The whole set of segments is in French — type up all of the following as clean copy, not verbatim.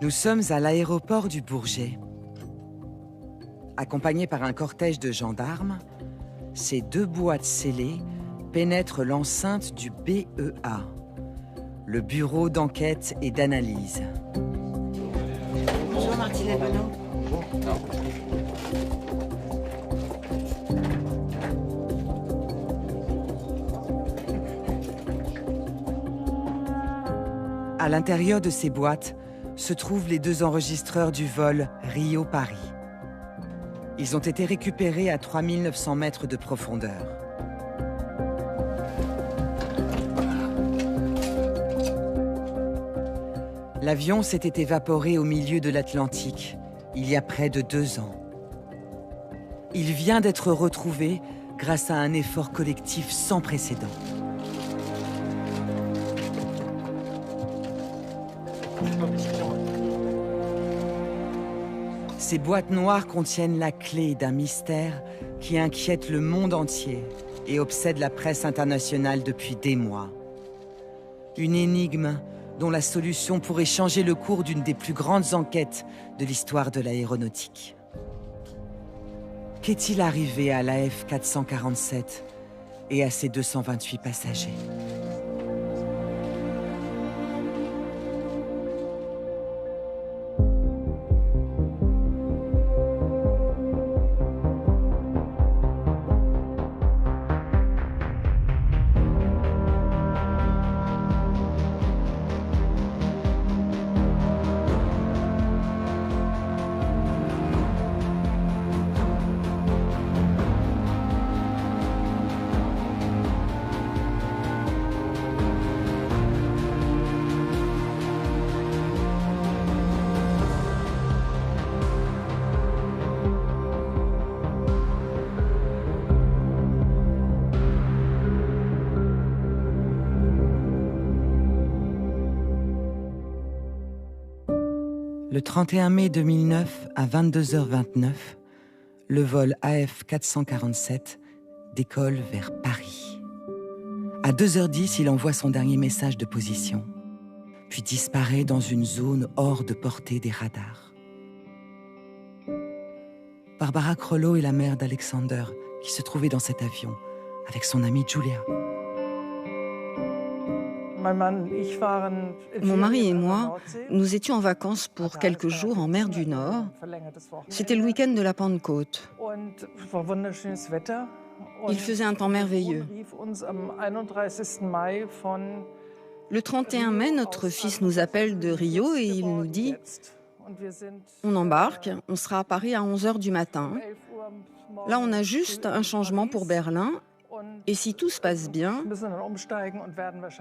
Nous sommes à l'aéroport du Bourget. Accompagnés par un cortège de gendarmes, ces 2 boîtes scellées pénètrent l'enceinte du BEA, le Bureau d'enquête et d'analyse. Bonjour Martine Albano. À l'intérieur de ces boîtes se trouvent les 2 enregistreurs du vol Rio-Paris. Ils ont été récupérés à 3900 mètres de profondeur. L'avion s'était évaporé au milieu de l'Atlantique, il y a près de 2 ans. Il vient d'être retrouvé grâce à un effort collectif sans précédent. Ces boîtes noires contiennent la clé d'un mystère qui inquiète le monde entier et obsède la presse internationale depuis des mois. Une énigme dont la solution pourrait changer le cours d'une des plus grandes enquêtes de l'histoire de l'aéronautique. Qu'est-il arrivé à l'AF 447 et à ses 228 passagers ? Le 31 mai 2009, à 22h29, le vol AF 447 décolle vers Paris. À 2h10, il envoie son dernier message de position, puis disparaît dans une zone hors de portée des radars. Barbara Krollo est la mère d'Alexander, qui se trouvait dans cet avion, avec son amie Julia. Mon mari et moi, nous étions en vacances pour quelques jours en mer du Nord. C'était le week-end de la Pentecôte. Il faisait un temps merveilleux. Le 31 mai, notre fils nous appelle de Rio et il nous dit « On embarque, on sera à Paris à 11h du matin. Là, on a juste un changement pour Berlin. Et si tout se passe bien,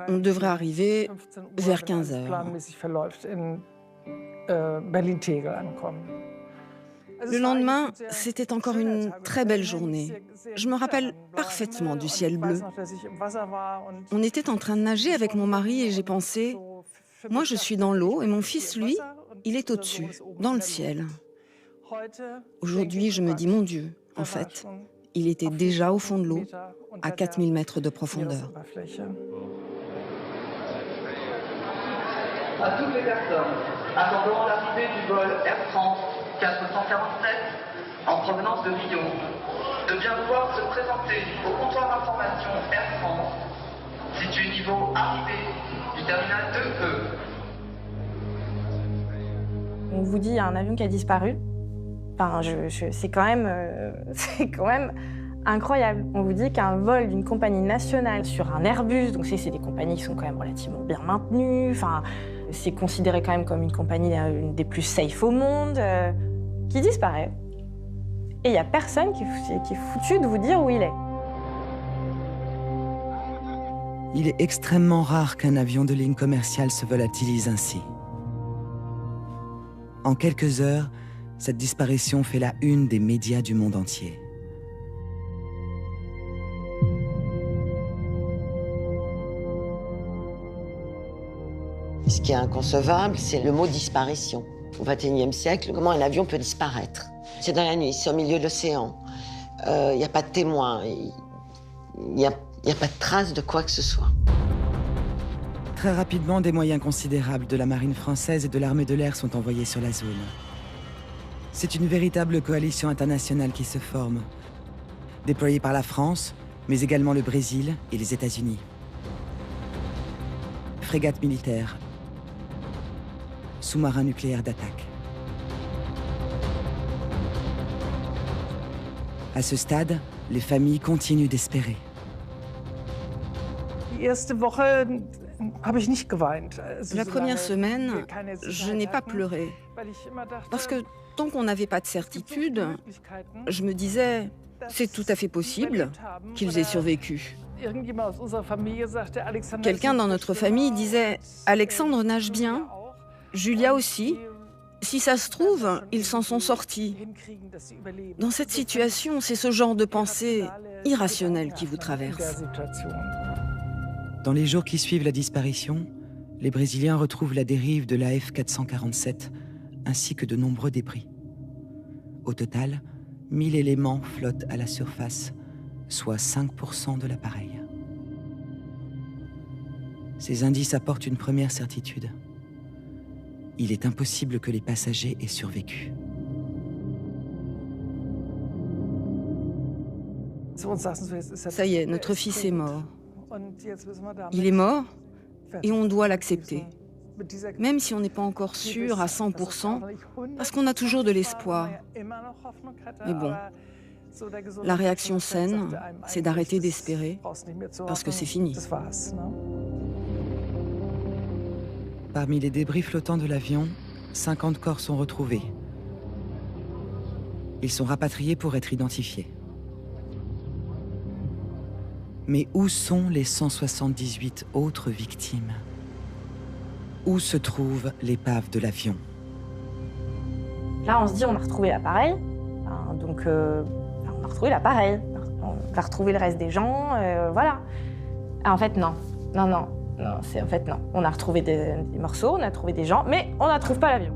on devrait arriver vers 15h. » Le lendemain, c'était encore une très belle journée. Je me rappelle parfaitement du ciel bleu. On était en train de nager avec mon mari et j'ai pensé, moi je suis dans l'eau et mon fils, lui, il est au-dessus, dans le ciel. Aujourd'hui, je me dis, mon Dieu, en fait, il était déjà au fond de l'eau, à 4000 mètres de profondeur. À toutes les personnes attendant l'arrivée du vol Air France 447 en provenance de Rio, de bien vouloir se présenter au comptoir d'information Air France, situé niveau arrivée du terminal 2E. On vous dit, il y a un avion qui a disparu. Enfin, c'est quand même incroyable. On vous dit qu'un vol d'une compagnie nationale sur un Airbus, donc c'est des compagnies qui sont quand même relativement bien maintenues, enfin, c'est considéré quand même comme une compagnie une des plus safe au monde, qui disparaît. Et il n'y a personne qui est foutu de vous dire où il est. Il est extrêmement rare qu'un avion de ligne commerciale se volatilise ainsi. En quelques heures, cette disparition fait la une des médias du monde entier. Ce qui est inconcevable, c'est le mot disparition. Au XXIe siècle, comment un avion peut disparaître? C'est dans la nuit, c'est au milieu de l'océan. Il n'y a pas de témoins, il n'y a pas de trace de quoi que ce soit. Très rapidement, des moyens considérables de la marine française et de l'armée de l'air sont envoyés sur la zone. C'est une véritable coalition internationale qui se forme, déployée par la France, mais également le Brésil et les États-Unis. Frégates militaires, sous-marins nucléaires d'attaque. À ce stade, les familles continuent d'espérer. La première semaine, je n'ai pas pleuré. Parce que tant qu'on n'avait pas de certitude, je me disais, c'est tout à fait possible qu'ils aient survécu. Quelqu'un dans notre famille disait, Alexandre nage bien, Julia aussi. Si ça se trouve, ils s'en sont sortis. Dans cette situation, c'est ce genre de pensée irrationnelle qui vous traverse. Dans les jours qui suivent la disparition, les Brésiliens retrouvent la dérive de l'AF 447, ainsi que de nombreux débris. Au total, 1000 éléments flottent à la surface, soit 5% de l'appareil. Ces indices apportent une première certitude. Il est impossible que les passagers aient survécu. Ça y est, notre fils est mort. Il est mort et on doit l'accepter. Même si on n'est pas encore sûr à 100%, parce qu'on a toujours de l'espoir. Mais bon, la réaction saine, c'est d'arrêter d'espérer, parce que c'est fini. Parmi les débris flottants de l'avion, 50 corps sont retrouvés. Ils sont rapatriés pour être identifiés. Mais où sont les 178 autres victimes? Où se trouve l'épave de l'avion? Là, on se dit, on a retrouvé l'appareil. Donc, on a retrouvé l'appareil. On va retrouver le reste des gens, voilà. En fait, non. Non. On a retrouvé des morceaux, on a trouvé des gens, mais on ne trouve pas l'avion.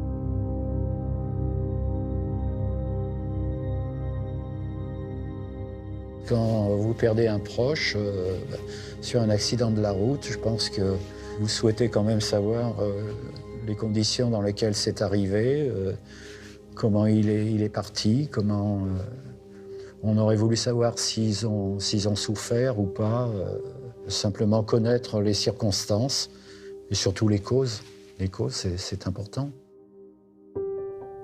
Quand vous perdez un proche sur un accident de la route, je pense que vous souhaitez quand même savoir les conditions dans lesquelles c'est arrivé, comment il est parti, comment on aurait voulu savoir s'ils ont souffert ou pas. Simplement connaître les circonstances et surtout les causes. Les causes, c'est important.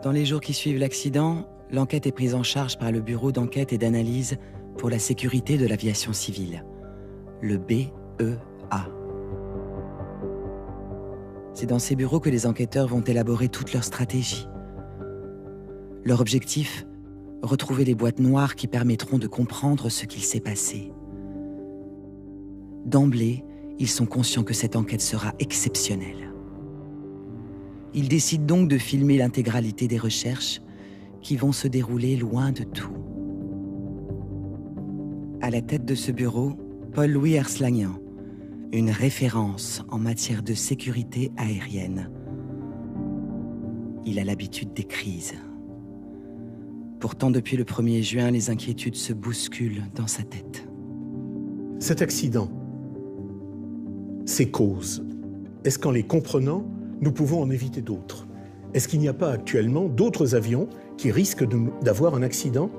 Dans les jours qui suivent l'accident, l'enquête est prise en charge par le Bureau d'enquête et d'analyse pour la sécurité de l'aviation civile, le BEA. C'est dans ces bureaux que les enquêteurs vont élaborer toute leur stratégie. Leur objectif, retrouver les boîtes noires qui permettront de comprendre ce qu'il s'est passé. D'emblée, ils sont conscients que cette enquête sera exceptionnelle. Ils décident donc de filmer l'intégralité des recherches qui vont se dérouler loin de tout. À la tête de ce bureau, Paul-Louis Herslagnan, une référence en matière de sécurité aérienne. Il a l'habitude des crises. Pourtant, depuis le 1er juin, les inquiétudes se bousculent dans sa tête. Cet accident, ces causes, est-ce qu'en les comprenant, nous pouvons en éviter d'autres? Est-ce qu'il n'y a pas actuellement d'autres avions qui risquent d'avoir un accident,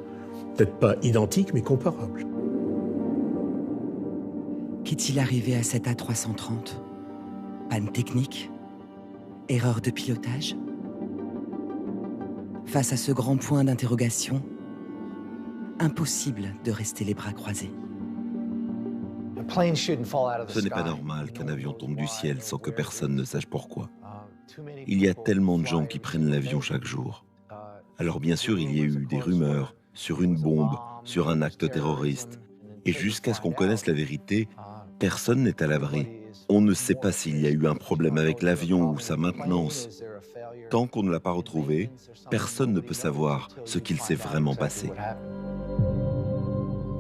peut-être pas identique, mais comparable? Qu'est-il arrivé à cet A330? Panne technique? Erreur de pilotage? Face à ce grand point d'interrogation, impossible de rester les bras croisés. Ce n'est pas normal qu'un avion tombe du ciel sans que personne ne sache pourquoi. Il y a tellement de gens qui prennent l'avion chaque jour. Alors bien sûr, il y a eu des rumeurs sur une bombe, sur un acte terroriste. Et jusqu'à ce qu'on connaisse la vérité, personne n'est à l'abri. On ne sait pas s'il y a eu un problème avec l'avion ou sa maintenance. Tant qu'on ne l'a pas retrouvé, personne ne peut savoir ce qu'il s'est vraiment passé.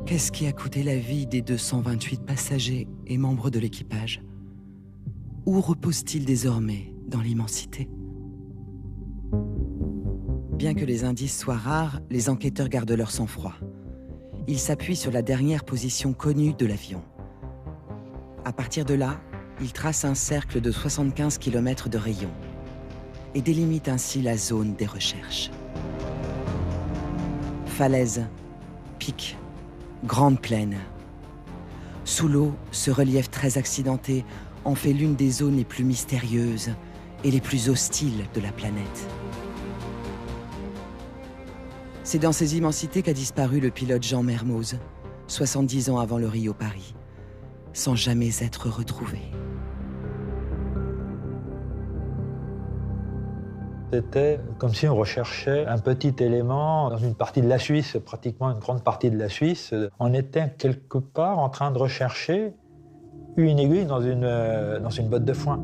Qu'est-ce qui a coûté la vie des 228 passagers et membres de l'équipage? Où repose-t-il désormais dans l'immensité? Bien que les indices soient rares, les enquêteurs gardent leur sang-froid. Ils s'appuient sur la dernière position connue de l'avion. À partir de là, il trace un cercle de 75 km de rayon et délimite ainsi la zone des recherches. Falaises, pics, grandes plaines. Sous l'eau, ce relief très accidenté en fait l'une des zones les plus mystérieuses et les plus hostiles de la planète. C'est dans ces immensités qu'a disparu le pilote Jean Mermoz, 70 ans avant le Rio-Paris, sans jamais être retrouvé. C'était comme si on recherchait un petit élément dans une partie de la Suisse, pratiquement une grande partie de la Suisse. On était quelque part en train de rechercher une aiguille dans une botte de foin.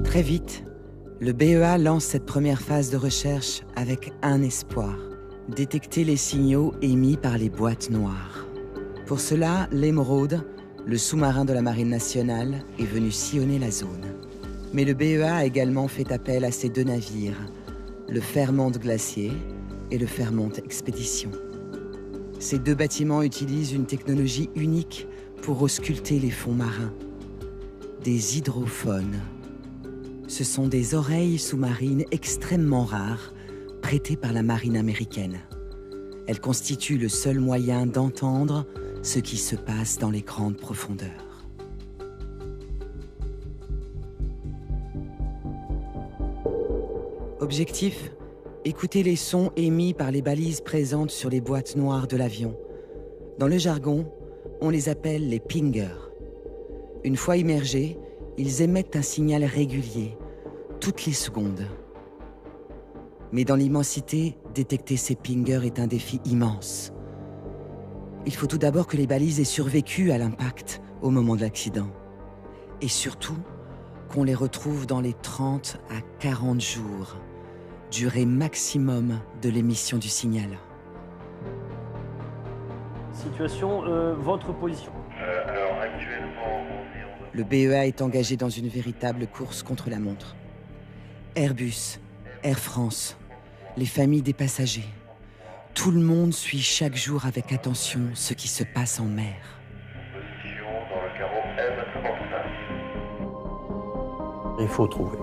Très vite, le BEA lance cette première phase de recherche avec un espoir, détecter les signaux émis par les boîtes noires. Pour cela, l'Émeraude, le sous-marin de la Marine nationale, est venu sillonner la zone. Mais le BEA a également fait appel à ses 2 navires, le Fairmont Glacier et le Fairmont Expédition. Ces 2 bâtiments utilisent une technologie unique pour ausculter les fonds marins, des hydrophones. Ce sont des oreilles sous-marines extrêmement rares, prêtées par la marine américaine. Elles constituent le seul moyen d'entendre ce qui se passe dans les grandes profondeurs. Objectif : écouter les sons émis par les balises présentes sur les boîtes noires de l'avion. Dans le jargon, on les appelle les pingers. Une fois immergés, ils émettent un signal régulier, toutes les secondes. Mais dans l'immensité, détecter ces pingers est un défi immense. Il faut tout d'abord que les balises aient survécu à l'impact au moment de l'accident. Et surtout, qu'on les retrouve dans les 30 à 40 jours, durée maximum de l'émission du signal. Situation, votre position. Alors actuellement, Le BEA est engagé dans une véritable course contre la montre. Airbus, Air France, les familles des passagers. Tout le monde suit chaque jour avec attention ce qui se passe en mer. position dans le carreau M35. Il faut trouver.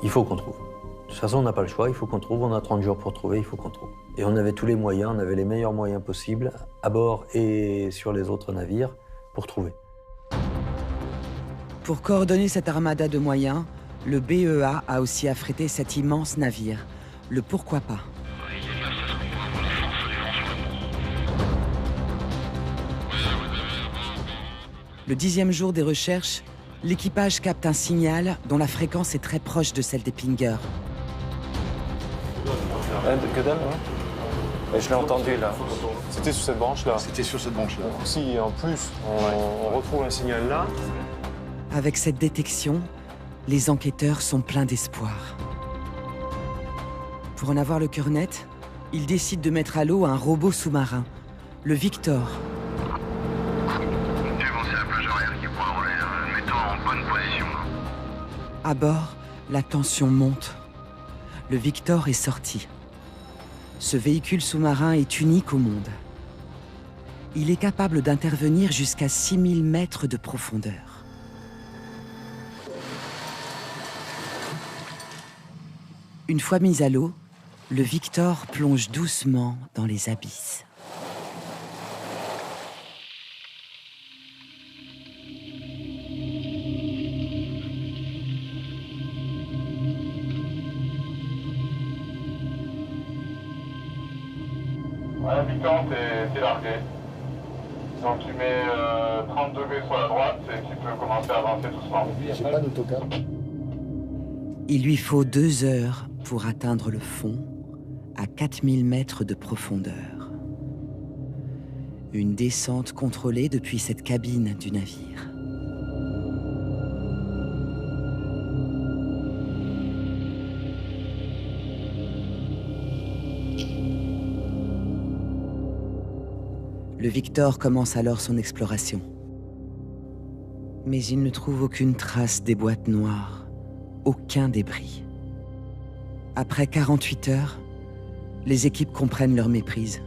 Il faut qu'on trouve. De toute façon, on n'a pas le choix, il faut qu'on trouve. On a 30 jours pour trouver, il faut qu'on trouve. Et on avait tous les moyens, on avait les meilleurs moyens possibles, à bord et sur les autres navires, pour trouver. Pour coordonner cette armada de moyens, le BEA a aussi affrété cet immense navire, le Pourquoi pas. Le 10e jour des recherches, l'équipage capte un signal dont la fréquence est très proche de celle des pingers. Que dalle, hein? Je l'ai entendu là. C'était sur cette branche-là. C'était sur cette branche-là. Si en plus on retrouve un signal là. Avec cette détection, les enquêteurs sont pleins d'espoir. Pour en avoir le cœur net, ils décident de mettre à l'eau un robot sous-marin, le Victor. Avancez la plage arrière qui est point en l'air, mettons en bonne position. À bord, la tension monte. Le Victor est sorti. Ce véhicule sous-marin est unique au monde. Il est capable d'intervenir jusqu'à 6000 mètres de profondeur. Une fois mis à l'eau, le Victor plonge doucement dans les abysses. Ouais, Victor, t'es largué. Donc tu mets 30 degrés sur la droite et tu peux commencer à avancer doucement. J'ai pas d'autocar. Il lui faut 2 heures pour atteindre le fond, à 4000 mètres de profondeur. Une descente contrôlée depuis cette cabine du navire. Le Victor commence alors son exploration. Mais il ne trouve aucune trace des boîtes noires, aucun débris. Après 48 heures, Les équipes comprennent leur méprise.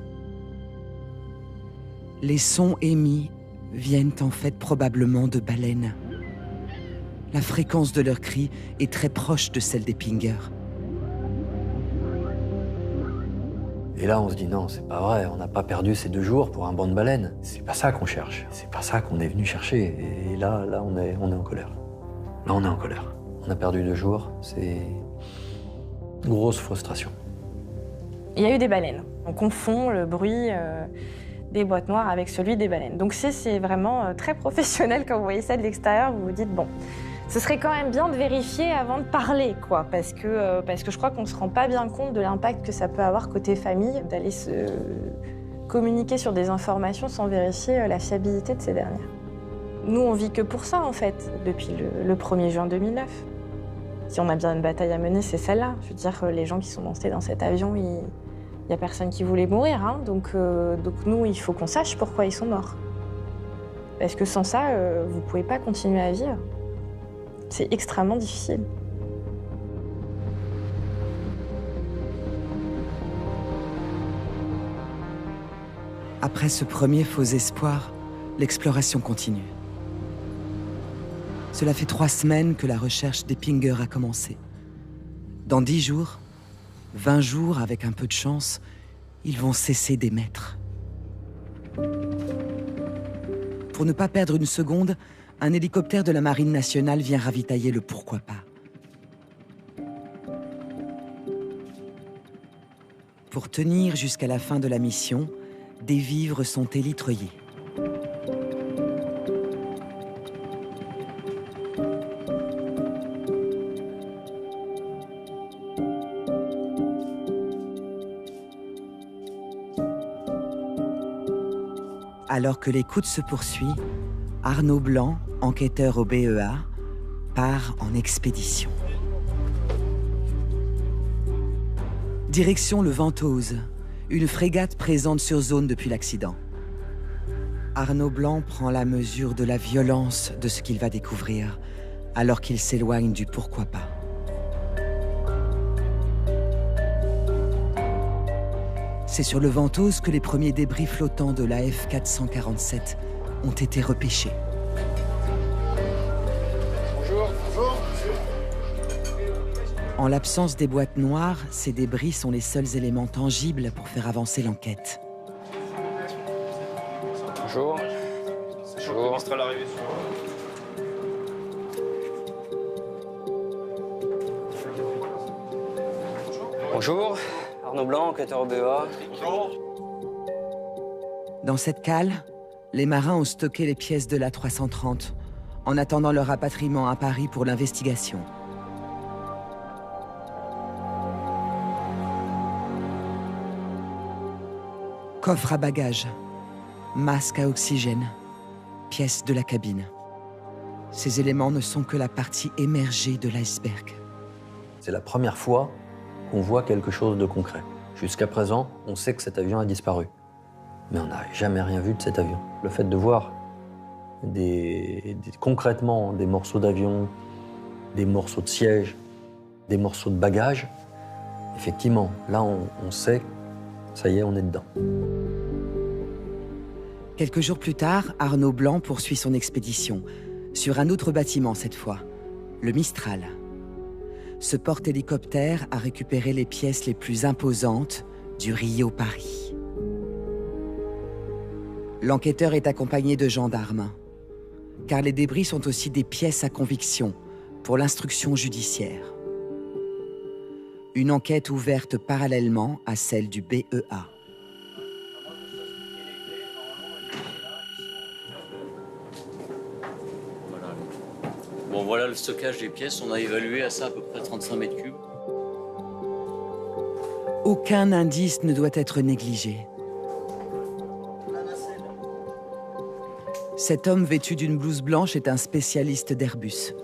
Les sons émis viennent en fait probablement de baleines. La fréquence de leurs cris est très proche de celle des pingers. Et là, on se dit non, c'est pas vrai, on n'a pas perdu ces 2 jours pour un banc de baleines. C'est pas ça qu'on cherche, c'est pas ça qu'on est venu chercher. Et là on est en colère. Là, on est en colère. On a perdu 2 jours, c'est une grosse frustration. Il y a eu des baleines. On confond le bruit des boîtes noires avec celui des baleines. Donc c'est vraiment très professionnel quand vous voyez ça de l'extérieur, vous vous dites bon, ce serait quand même bien de vérifier avant de parler, quoi, parce que je crois qu'on ne se rend pas bien compte de l'impact que ça peut avoir côté famille, d'aller se communiquer sur des informations sans vérifier la fiabilité de ces dernières. Nous, on vit que pour ça, en fait, depuis le 1er juin 2009. Si on a bien une bataille à mener, c'est celle-là. Je veux dire, les gens qui sont montés dans cet avion, il n'y a personne qui voulait mourir, hein, donc nous, il faut qu'on sache pourquoi ils sont morts. Parce que sans ça, vous ne pouvez pas continuer à vivre. C'est extrêmement difficile. Après ce premier faux espoir, l'exploration continue. Cela fait 3 semaines que la recherche des pingers a commencé. Dans 10 jours, 20 jours avec un peu de chance, ils vont cesser d'émettre. Pour ne pas perdre une seconde, un hélicoptère de la Marine nationale vient ravitailler le pourquoi pas. Pour tenir jusqu'à la fin de la mission, des vivres sont élitreillés. Alors que l'écoute se poursuit, Arnaud Blanc, enquêteur au BEA, part en expédition. Direction le Ventose, une frégate présente sur zone depuis l'accident. Arnaud Blanc prend la mesure de la violence de ce qu'il va découvrir, alors qu'il s'éloigne du pourquoi pas. C'est sur le Ventose que les premiers débris flottants de l'AF 447 ont été repêchés. Bonjour. Bonjour. En l'absence des boîtes noires, ces débris sont les seuls éléments tangibles pour faire avancer l'enquête. Bonjour. Bonjour. À l'arrivée. Bonjour, Arnaud Blanc, enquêteur au BEA. Bonjour. Dans cette cale, les marins ont stocké les pièces de l'A330 en attendant leur rapatriement à Paris pour l'investigation. Coffre à bagages, masque à oxygène, pièces de la cabine. Ces éléments ne sont que la partie émergée de l'iceberg. C'est la première fois qu'on voit quelque chose de concret. Jusqu'à présent, on sait que cet avion a disparu. Mais on n'a jamais rien vu de cet avion. Le fait de voir concrètement des morceaux d'avion, des morceaux de siège, des morceaux de bagages, effectivement, là, on sait, ça y est, on est dedans. Quelques jours plus tard, Arnaud Blanc poursuit son expédition, sur un autre bâtiment cette fois, le Mistral. Ce porte-hélicoptère a récupéré les pièces les plus imposantes du Rio-Paris. L'enquêteur est accompagné de gendarmes, car les débris sont aussi des pièces à conviction pour l'instruction judiciaire. Une enquête ouverte parallèlement à celle du BEA. Bon, voilà le stockage des pièces. On a évalué à ça à peu près 35 mètres cubes. Aucun indice ne doit être négligé. Cet homme vêtu d'une blouse blanche est un spécialiste d'Airbus.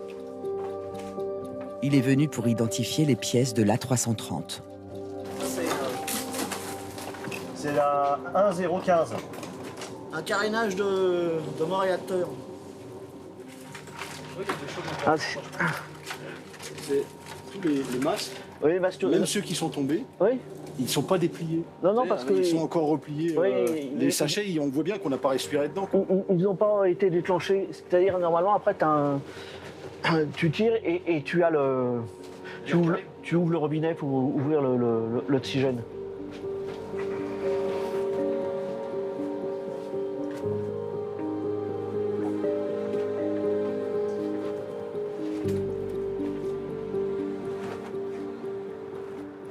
Il est venu pour identifier les pièces de l'A330. C'est la 1015. Un carénage de mon réacteur. C'est tous les masques, oui, masques, même ceux qui sont tombés. Oui. Ils ne sont pas dépliés. Non, parce que... Ils sont encore repliés. Oui, les sachets, on voit bien qu'on n'a pas respiré dedans. Ils n'ont pas été déclenchés. C'est-à-dire, normalement, après, tu tires et tu as le... Tu ouvres le robinet pour ouvrir l'oxygène.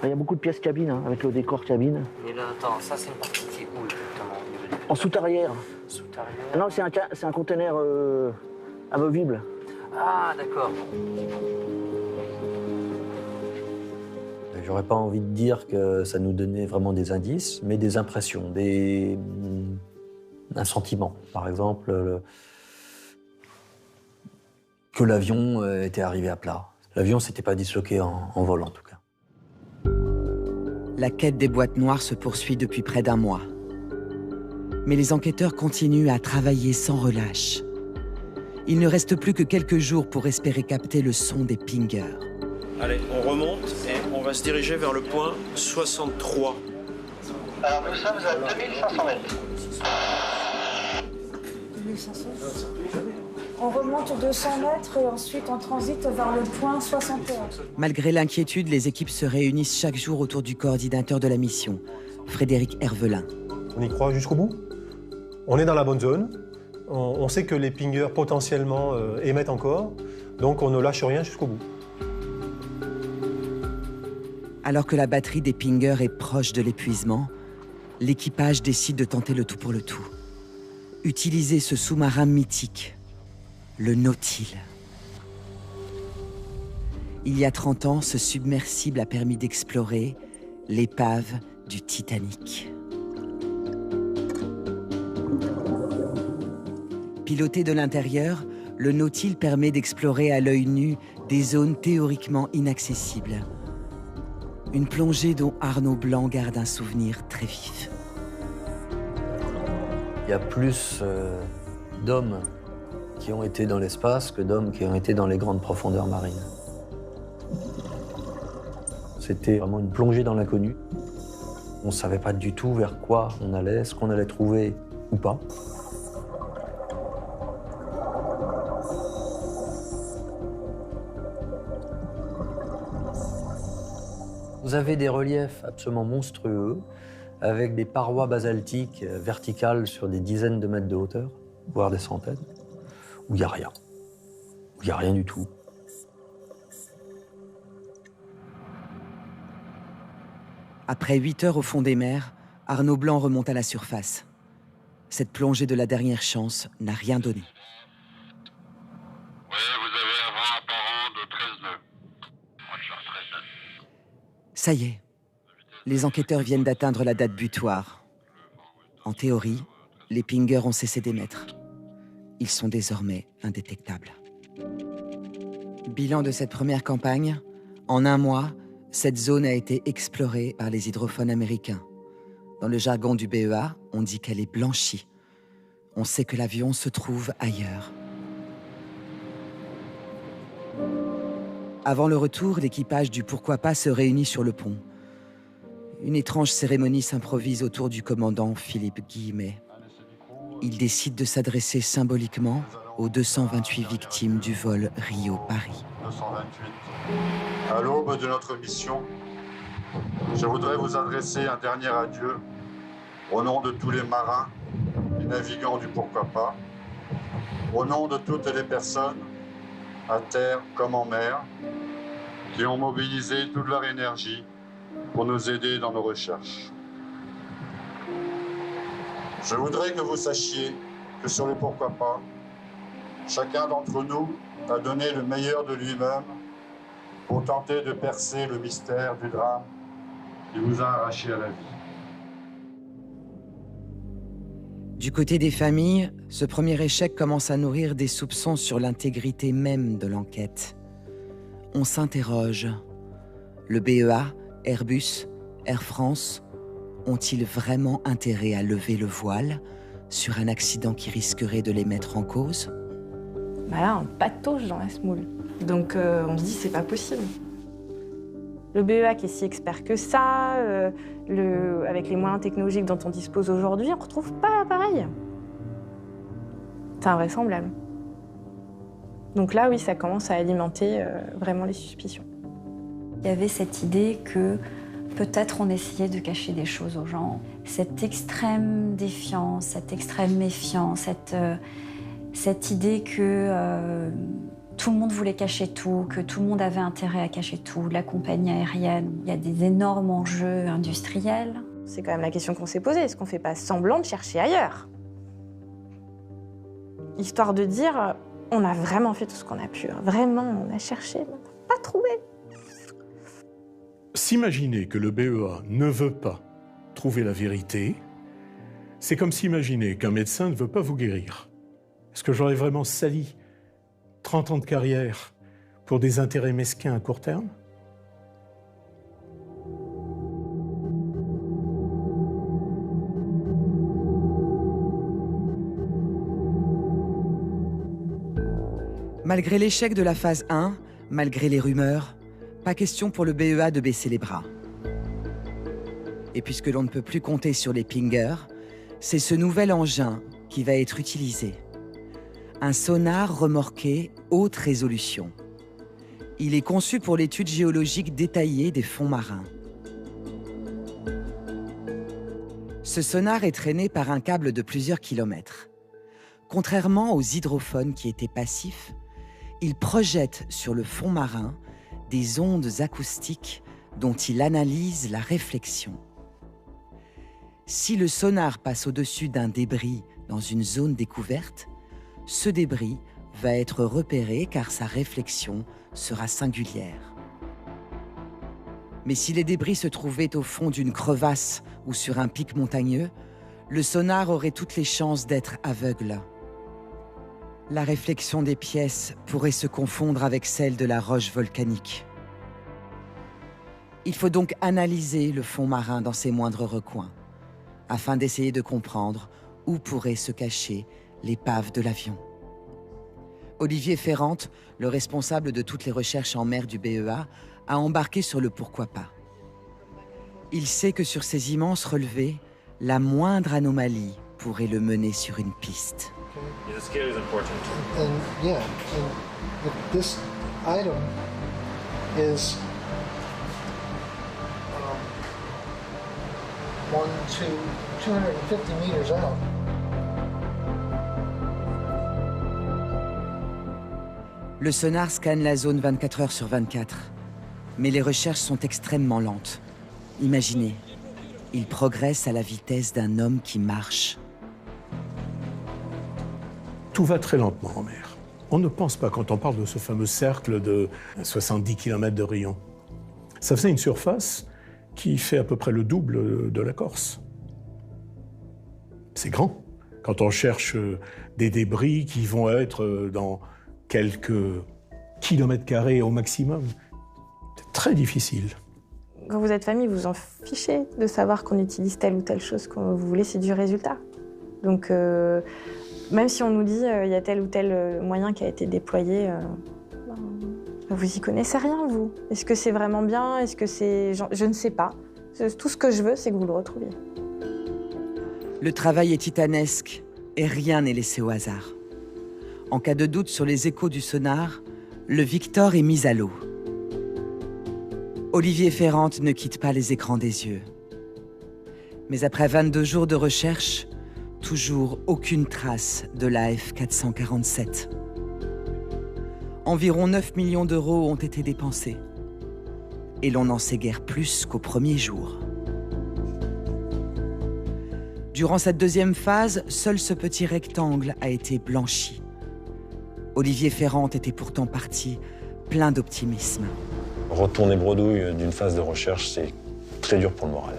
Il y a beaucoup de pièces cabine, hein, avec le décor cabine. Et là, attends, ça c'est une partie qui est où exactement? En soute-arrière. Soute-arrière. Non, c'est un conteneur amovible. Ah, d'accord. J'aurais pas envie de dire que ça nous donnait vraiment des indices, mais des impressions, un sentiment. Par exemple, que l'avion était arrivé à plat. L'avion s'était pas disloqué en vol, en tout cas. La quête des boîtes noires se poursuit depuis près d'1 mois. Mais les enquêteurs continuent à travailler sans relâche. Il ne reste plus que quelques jours pour espérer capter le son des pingers. Allez, on remonte et on va se diriger vers le point 63. Alors nous sommes à 2500 mètres. 2500. On remonte 200 mètres et ensuite on transite vers le point 61. Malgré l'inquiétude, les équipes se réunissent chaque jour autour du coordinateur de la mission, Frédéric Hervelin. On y croit jusqu'au bout. On est dans la bonne zone. On sait que les pingers potentiellement émettent encore, donc on ne lâche rien jusqu'au bout. Alors que la batterie des pingers est proche de l'épuisement, l'équipage décide de tenter le tout pour le tout. Utiliser ce sous-marin mythique, le Nautile. Il y a 30 ans, ce submersible a permis d'explorer l'épave du Titanic. Piloté de l'intérieur, le Nautile permet d'explorer à l'œil nu des zones théoriquement inaccessibles. Une plongée dont Arnaud Blanc garde un souvenir très vif. Il y a plus d'hommes qui ont été dans l'espace que d'hommes qui ont été dans les grandes profondeurs marines. C'était vraiment une plongée dans l'inconnu. On ne savait pas du tout vers quoi on allait, ce qu'on allait trouver ou pas. Vous avez des reliefs absolument monstrueux, avec des parois basaltiques verticales sur des dizaines de mètres de hauteur, voire des centaines, où il n'y a rien. Où il n'y a rien du tout. Après 8 heures au fond des mers, Arnaud Blanc remonte à la surface. Cette plongée de la dernière chance n'a rien donné. Ça y est, les enquêteurs viennent d'atteindre la date butoir. En théorie, les pingers ont cessé d'émettre. Ils sont désormais indétectables. Bilan de cette première campagne, en 1 mois, cette zone a été explorée par les hydrophones américains. Dans le jargon du BEA, on dit qu'elle est blanchie. On sait que l'avion se trouve ailleurs. Avant le retour, l'équipage du Pourquoi pas se réunit sur le pont. Une étrange cérémonie s'improvise autour du commandant Philippe Guillemet. Il décide de s'adresser symboliquement aux 228 victimes du vol Rio-Paris. 228. À l'aube de notre mission, je voudrais vous adresser un dernier adieu au nom de tous les marins et navigants du Pourquoi pas, au nom de toutes les personnes, à terre comme en mer, qui ont mobilisé toute leur énergie pour nous aider dans nos recherches. Je voudrais que vous sachiez que sur le Pourquoi pas, chacun d'entre nous a donné le meilleur de lui-même pour tenter de percer le mystère du drame qui vous a arraché à la vie. Du côté des familles, ce premier échec commence à nourrir des soupçons sur l'intégrité même de l'enquête. On s'interroge. Le BEA, Airbus, Air France ont-ils vraiment intérêt à lever le voile sur un accident qui risquerait de les mettre en cause? Bah là, on patauge dans la semoule. Donc on se dit, c'est pas possible. Le BEA qui est si expert que ça, avec les moyens technologiques dont on dispose aujourd'hui, on ne retrouve pas pareil. C'est invraisemblable. Donc là, oui, ça commence à alimenter vraiment les suspicions. Il y avait cette idée que peut-être on essayait de cacher des choses aux gens. Cette extrême défiance, cette extrême méfiance, cette idée que tout le monde voulait cacher tout, que tout le monde avait intérêt à cacher tout, la compagnie aérienne, il y a des énormes enjeux industriels. C'est quand même la question qu'on s'est posée, est-ce qu'on ne fait pas semblant de chercher ailleurs? Histoire de dire, on a vraiment fait tout ce qu'on a pu, vraiment, on a cherché, mais on n'a pas trouvé. S'imaginer que le BEA ne veut pas trouver la vérité, c'est comme s'imaginer qu'un médecin ne veut pas vous guérir. Est-ce que j'aurais vraiment sali 30 ans de carrière pour des intérêts mesquins à court terme? Malgré l'échec de la phase 1, malgré les rumeurs, pas question pour le BEA de baisser les bras. Et puisque l'on ne peut plus compter sur les pingers, c'est ce nouvel engin qui va être utilisé. Un sonar remorqué haute résolution. Il est conçu pour l'étude géologique détaillée des fonds marins. Ce sonar est traîné par un câble de plusieurs kilomètres. Contrairement aux hydrophones qui étaient passifs, il projette sur le fond marin des ondes acoustiques dont il analyse la réflexion. Si le sonar passe au-dessus d'un débris dans une zone découverte, ce débris va être repéré car sa réflexion sera singulière. Mais si les débris se trouvaient au fond d'une crevasse ou sur un pic montagneux, le sonar aurait toutes les chances d'être aveugle. La réflexion des pièces pourrait se confondre avec celle de la roche volcanique. Il faut donc analyser le fond marin dans ses moindres recoins, afin d'essayer de comprendre où pourrait se cacher l'épave de l'avion. Olivier Ferrante, le responsable de toutes les recherches en mer du BEA, a embarqué sur le pourquoi pas. Il sait que sur ces immenses relevés, la moindre anomalie pourrait le mener sur une piste. The scale is important. And yeah, and this item is 250 meters out. Le sonar scanne la zone 24 heures sur 24. Mais les recherches sont extrêmement lentes. Imaginez, il progresse à la vitesse d'un homme qui marche. Tout va très lentement en mer. On ne pense pas quand on parle de ce fameux cercle de 70 km de rayon. Ça faisait une surface qui fait à peu près le double de la Corse. C'est grand. Quand on cherche des débris qui vont être dans quelques kilomètres carrés au maximum, c'est très difficile. Quand vous êtes famille, vous en fichez de savoir qu'on utilise telle ou telle chose que vous voulez, c'est du résultat. Donc, même si on nous dit il y a tel ou tel moyen qui a été déployé, vous y connaissez rien, vous. Est-ce que c'est vraiment bien? Est-ce que c'est... Je ne sais pas. Tout ce que je veux, c'est que vous le retrouviez. Le travail est titanesque et rien n'est laissé au hasard. En cas de doute sur les échos du sonar, le Victor est mis à l'eau. Olivier Ferrante ne quitte pas les écrans des yeux. Mais après 22 jours de recherche, toujours aucune trace de l'AF 447. Environ 9 millions d'euros ont été dépensés. Et l'on n'en sait guère plus qu'au premier jour. Durant cette deuxième phase, seul ce petit rectangle a été blanchi. Olivier Ferrante était pourtant parti plein d'optimisme. Retourner bredouille d'une phase de recherche, c'est très dur pour le moral.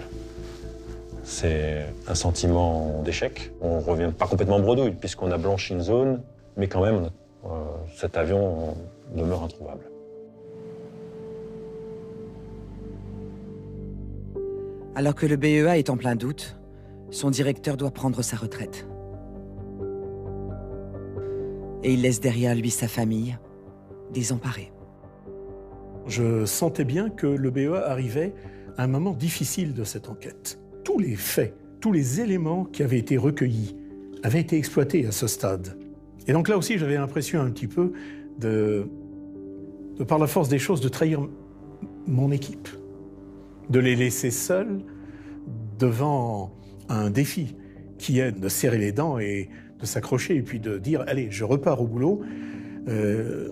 C'est un sentiment d'échec. On ne revient pas complètement bredouille puisqu'on a blanchi une zone, mais quand même, cet avion demeure introuvable. Alors que le BEA est en plein doute, son directeur doit prendre sa retraite. Et il laisse derrière lui sa famille, désemparée. Je sentais bien que le BEA arrivait à un moment difficile de cette enquête. Tous les faits, tous les éléments qui avaient été recueillis avaient été exploités à ce stade. Et donc là aussi, j'avais l'impression un petit peu de par la force des choses, de trahir mon équipe, de les laisser seuls devant un défi qui est de serrer les dents et de s'accrocher et puis de dire « Allez, je repars au boulot »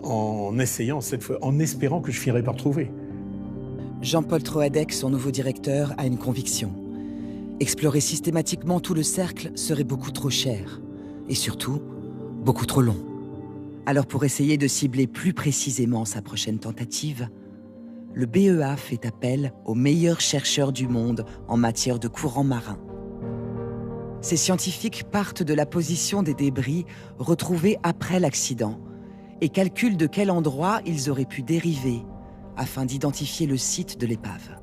en essayant cette fois, en espérant que je finirais par trouver. Jean-Paul Troadec, son nouveau directeur, a une conviction. Explorer systématiquement tout le cercle serait beaucoup trop cher. Et surtout, beaucoup trop long. Alors pour essayer de cibler plus précisément sa prochaine tentative, le BEA fait appel aux meilleurs chercheurs du monde en matière de courants marins. Ces scientifiques partent de la position des débris retrouvés après l'accident et calculent de quel endroit ils auraient pu dériver afin d'identifier le site de l'épave.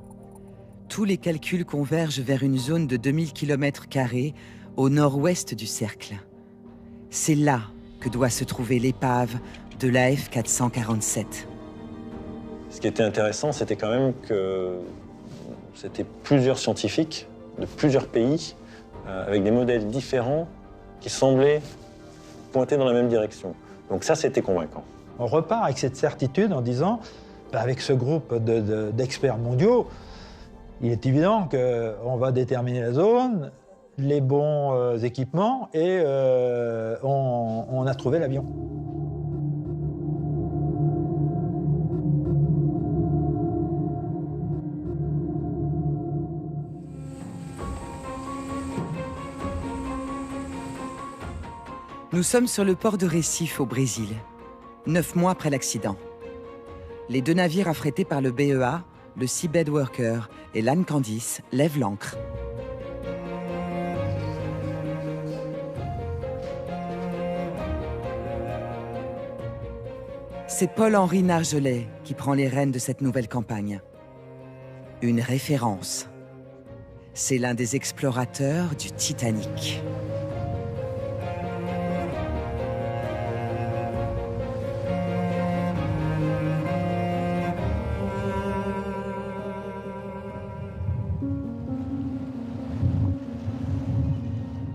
Tous les calculs convergent vers une zone de 2000 km² au nord-ouest du cercle. C'est là que doit se trouver l'épave de l'AF 447. Ce qui était intéressant, c'était quand même que c'était plusieurs scientifiques de plusieurs pays avec des modèles différents qui semblaient pointer dans la même direction. Donc ça, c'était convaincant. On repart avec cette certitude en disant, avec ce groupe d'experts mondiaux, il est évident qu'on va déterminer la zone, les bons équipements et on a trouvé l'avion. Nous sommes sur le port de Recife au Brésil, 9 mois après l'accident. Les deux navires affrétés par le BEA, le Seabed Worker et l'Anne Candice, lèvent l'ancre. C'est Paul-Henri Nargelet qui prend les rênes de cette nouvelle campagne. Une référence. C'est l'un des explorateurs du Titanic.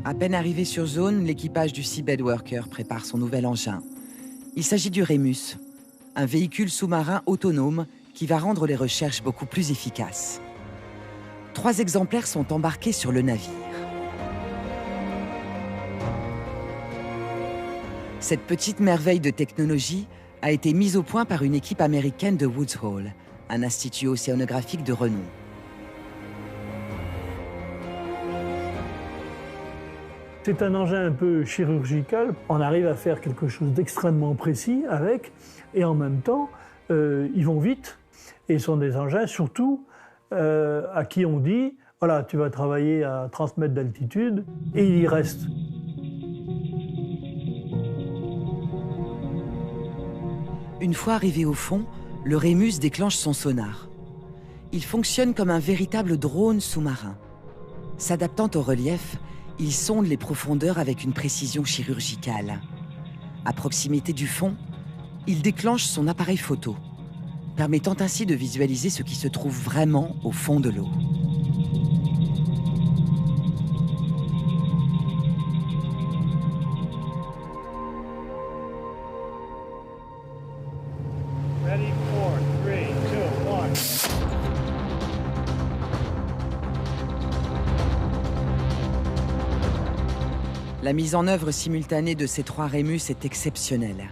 À peine arrivé sur zone, l'équipage du Seabed Worker prépare son nouvel engin. Il s'agit du Remus, un véhicule sous-marin autonome qui va rendre les recherches beaucoup plus efficaces. 3 exemplaires sont embarqués sur le navire. Cette petite merveille de technologie a été mise au point par une équipe américaine de Woods Hole, un institut océanographique de renom. C'est un engin un peu chirurgical. On arrive à faire quelque chose d'extrêmement précis avec, et en même temps, ils vont vite. Et ce sont des engins, surtout, à qui on dit, voilà, tu vas travailler à 30 mètres d'altitude, et il y reste. Une fois arrivé au fond, le Remus déclenche son sonar. Il fonctionne comme un véritable drone sous-marin. S'adaptant au relief, il sonde les profondeurs avec une précision chirurgicale. À proximité du fond, il déclenche son appareil photo, permettant ainsi de visualiser ce qui se trouve vraiment au fond de l'eau. Ready, 4, 3, 2, 1. La mise en œuvre simultanée de ces 3 Remus est exceptionnelle.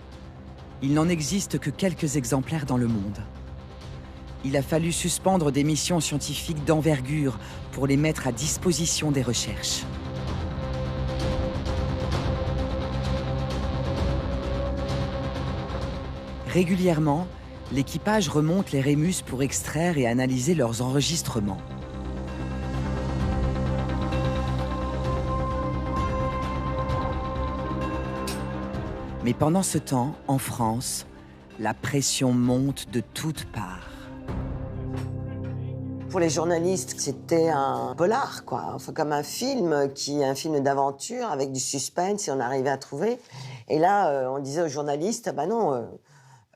Il n'en existe que quelques exemplaires dans le monde. Il a fallu suspendre des missions scientifiques d'envergure pour les mettre à disposition des recherches. Régulièrement, l'équipage remonte les Remus pour extraire et analyser leurs enregistrements. Mais pendant ce temps, en France, la pression monte de toutes parts. Pour les journalistes, c'était un polar, quoi. Enfin, comme un film d'aventure avec du suspense, si on arrivait à trouver. Et là, on disait aux journalistes, bah non,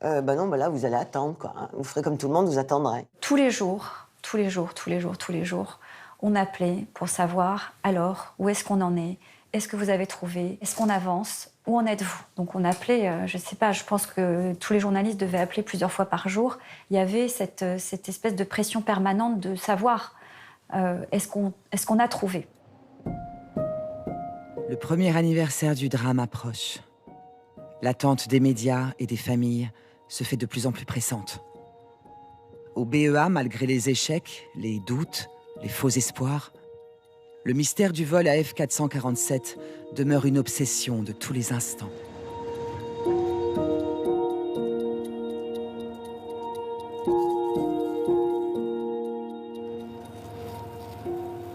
non, là, vous allez attendre, quoi. Vous ferez comme tout le monde, vous attendrez. Tous les jours, on appelait pour savoir, alors, où est-ce qu'on en est? Est-ce que vous avez trouvé? Est-ce qu'on avance? Où en êtes-vous? Donc on appelait, je ne sais pas, je pense que tous les journalistes devaient appeler plusieurs fois par jour. Il y avait cette espèce de pression permanente de savoir, est-ce qu'on a trouvé? Le premier anniversaire du drame approche. L'attente des médias et des familles se fait de plus en plus pressante. Au BEA, malgré les échecs, les doutes, les faux espoirs, le mystère du vol AF 447 demeure une obsession de tous les instants.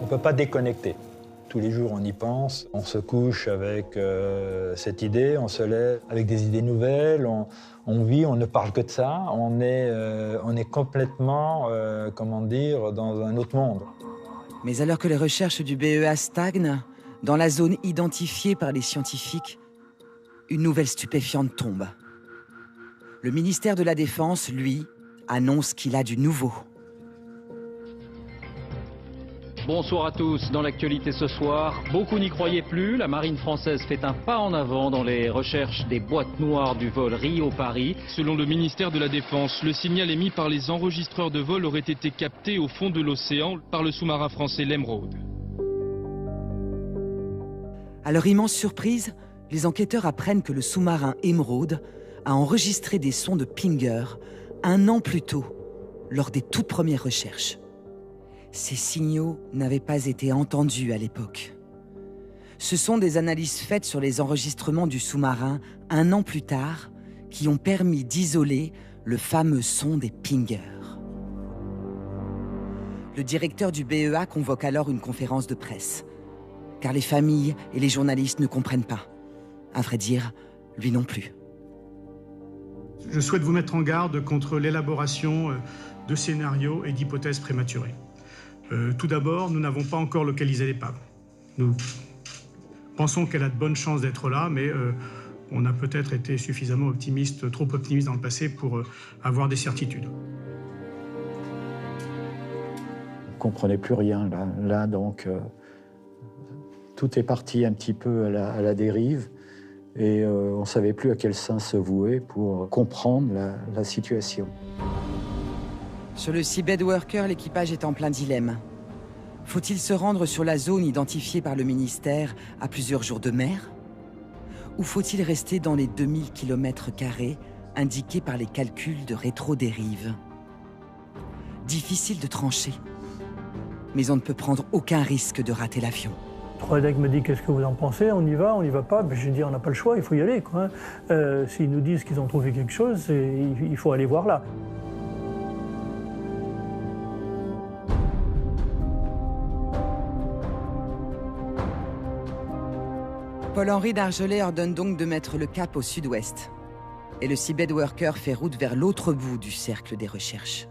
On ne peut pas déconnecter. Tous les jours, on y pense. On se couche avec cette idée, on se lève avec des idées nouvelles, on vit, on ne parle que de ça. On est complètement, dans un autre monde. Mais alors que les recherches du BEA stagnent, dans la zone identifiée par les scientifiques, une nouvelle stupéfiante tombe. Le ministère de la Défense, lui, annonce qu'il a du nouveau. Bonsoir à tous. Dans l'actualité ce soir, beaucoup n'y croyaient plus. La marine française fait un pas en avant dans les recherches des boîtes noires du vol Rio-Paris. Selon le ministère de la Défense, le signal émis par les enregistreurs de vol aurait été capté au fond de l'océan par le sous-marin français l'Emeraude. À leur immense surprise, les enquêteurs apprennent que le sous-marin Emeraude a enregistré des sons de pinger 1 an plus tôt, lors des toutes premières recherches. Ces signaux n'avaient pas été entendus à l'époque. Ce sont des analyses faites sur les enregistrements du sous-marin 1 an plus tard qui ont permis d'isoler le fameux son des pingers. Le directeur du BEA convoque alors une conférence de presse, car les familles et les journalistes ne comprennent pas. À vrai dire, lui non plus. Je souhaite vous mettre en garde contre l'élaboration de scénarios et d'hypothèses prématurées. Tout d'abord, nous n'avons pas encore localisé l'épave. Nous pensons qu'elle a de bonnes chances d'être là, mais on a peut-être été suffisamment optimiste, trop optimiste dans le passé pour avoir des certitudes. On ne comprenait plus rien là donc tout est parti un petit peu à la dérive et on ne savait plus à quel sein se vouer pour comprendre la situation. Sur le Seabed Worker, l'équipage est en plein dilemme. Faut-il se rendre sur la zone identifiée par le ministère à plusieurs jours de mer? Ou faut-il rester dans les 2000 km² indiqués par les calculs de rétro-dérive? Difficile de trancher. Mais on ne peut prendre aucun risque de rater l'avion. Troadec me dit qu'est-ce que vous en pensez? On y va pas? Ben, je dis on n'a pas le choix, il faut y aller, quoi. S'ils nous disent qu'ils ont trouvé quelque chose, il faut aller voir là. Paul-Henri d'Argelès ordonne donc de mettre le cap au sud-ouest. Et le Seabed Worker fait route vers l'autre bout du cercle des recherches.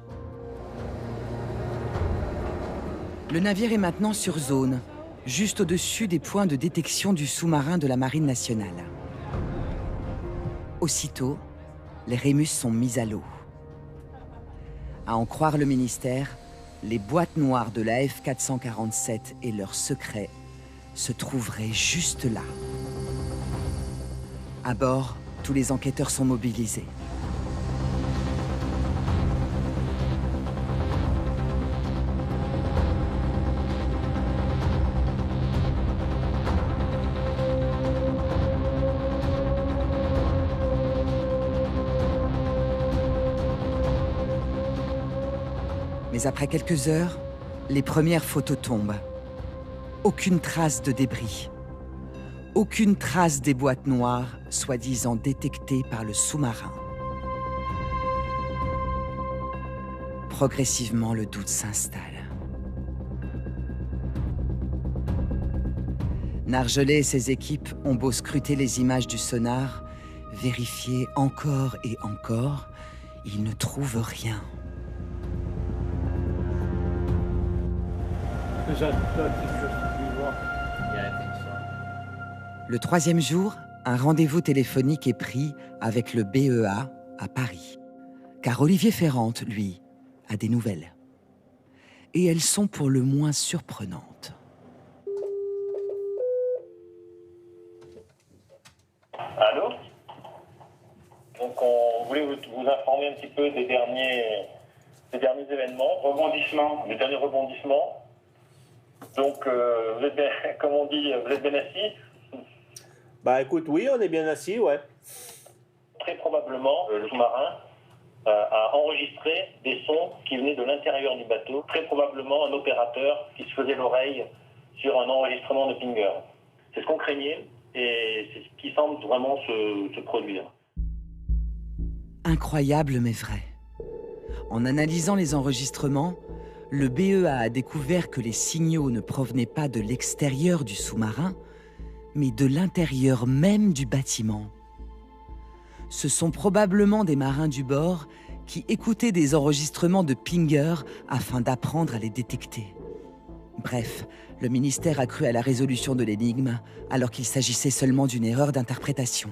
Le navire est maintenant sur zone, juste au-dessus des points de détection du sous-marin de la Marine nationale. Aussitôt, les Rémus sont mis à l'eau. À en croire le ministère, les boîtes noires de la AF 447 et leurs secrets se trouveraient juste là. À bord, tous les enquêteurs sont mobilisés. Mais après quelques heures, les premières photos tombent. Aucune trace de débris. Aucune trace des boîtes noires, soi-disant détectées par le sous-marin. Progressivement, le doute s'installe. Nargelet et ses équipes ont beau scruter les images du sonar, vérifier encore et encore, ils ne trouvent rien. Le troisième jour, un rendez-vous téléphonique est pris avec le BEA à Paris. Car Olivier Ferrante, lui, a des nouvelles. Et elles sont pour le moins surprenantes. Allô? Donc on voulait vous informer un petit peu des derniers événements, des derniers rebondissements. Donc vous êtes bien, comme on dit, vous êtes bien assis? Bah écoute, oui, on est bien assis, ouais. Très probablement, le sous-marin a enregistré des sons qui venaient de l'intérieur du bateau. Très probablement un opérateur qui se faisait l'oreille sur un enregistrement de Pinger. C'est ce qu'on craignait et c'est ce qui semble vraiment se produire. Incroyable mais vrai. En analysant les enregistrements, le BEA a découvert que les signaux ne provenaient pas de l'extérieur du sous-marin, mais de l'intérieur même du bâtiment. Ce sont probablement des marins du bord qui écoutaient des enregistrements de Pinger afin d'apprendre à les détecter. Bref, le ministère a cru à la résolution de l'énigme alors qu'il s'agissait seulement d'une erreur d'interprétation.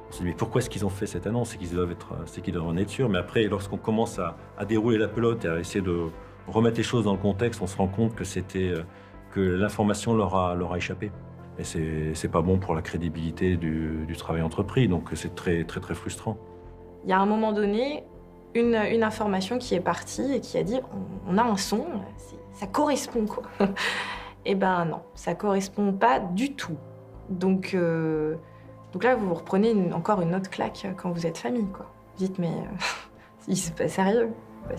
On se dit mais pourquoi est-ce qu'ils ont fait cette annonce? C'est qu'ils doivent en être sûrs. Mais après, lorsqu'on commence à dérouler la pelote et à essayer de remettre les choses dans le contexte, on se rend compte que l'information leur a échappé. Et c'est pas bon pour la crédibilité du travail entrepris, donc c'est très, très, très frustrant. Il y a un moment donné, une information qui est partie et qui a dit on a un son, ça correspond quoi. Eh ben non, ça correspond pas du tout. Donc là, vous reprenez encore une autre claque quand vous êtes famille, quoi. Vous dites mais c'est pas sérieux, quoi.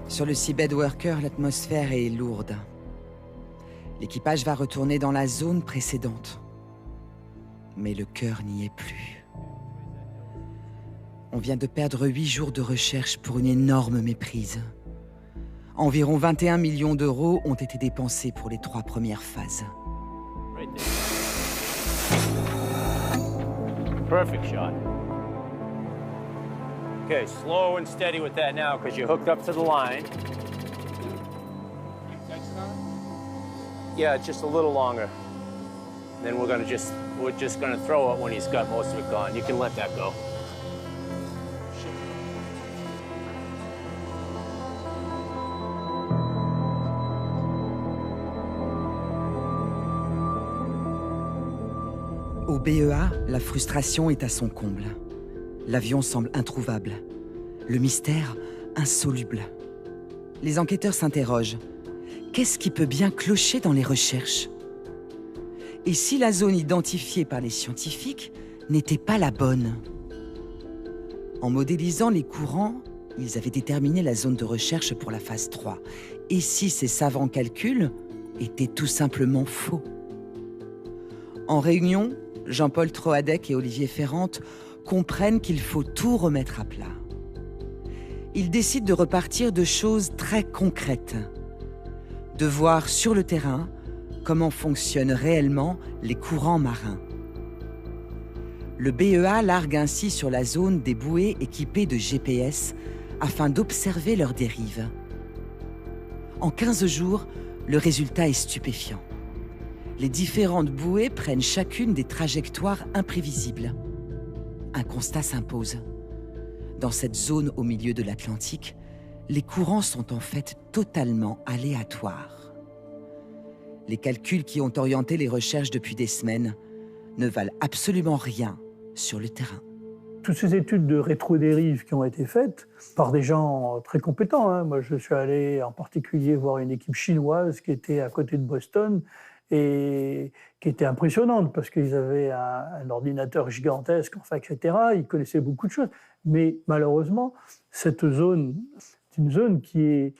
Sur le Seabed Worker, l'atmosphère est lourde. L'équipage va retourner dans la zone précédente. Mais le cœur n'y est plus. On vient de perdre 8 jours de recherche pour une énorme méprise. Environ 21 millions d'euros ont été dépensés pour les 3 premières phases. Perfect shot. Okay, slow and steady with that now because you're hooked up to the line. Yeah, just a little longer. Then we're just gonna throw it when he's got most of it gone. You can let that go. Au BEA, la frustration est à son comble. L'avion semble introuvable. Le mystère, insoluble. Les enquêteurs s'interrogent. Qu'est-ce qui peut bien clocher dans les recherches? Et si la zone identifiée par les scientifiques n'était pas la bonne? En modélisant les courants, ils avaient déterminé la zone de recherche pour la phase 3. Et si ces savants calculs étaient tout simplement faux? En réunion, Jean-Paul Troadec et Olivier Ferrante comprennent qu'il faut tout remettre à plat. Ils décident de repartir de choses très concrètes, de voir sur le terrain comment fonctionnent réellement les courants marins. Le BEA largue ainsi sur la zone des bouées équipées de GPS afin d'observer leurs dérives. En 15 jours, le résultat est stupéfiant. Les différentes bouées prennent chacune des trajectoires imprévisibles. Un constat s'impose. Dans cette zone au milieu de l'Atlantique, les courants sont en fait totalement aléatoires. Les calculs qui ont orienté les recherches depuis des semaines ne valent absolument rien sur le terrain. Toutes ces études de rétrodérive qui ont été faites par des gens très compétents, hein. Moi, je suis allé en particulier voir une équipe chinoise qui était à côté de Boston et qui était impressionnante parce qu'ils avaient un ordinateur gigantesque, enfin, etc. Ils connaissaient beaucoup de choses. Mais malheureusement, cette zone, c'est une zone qui est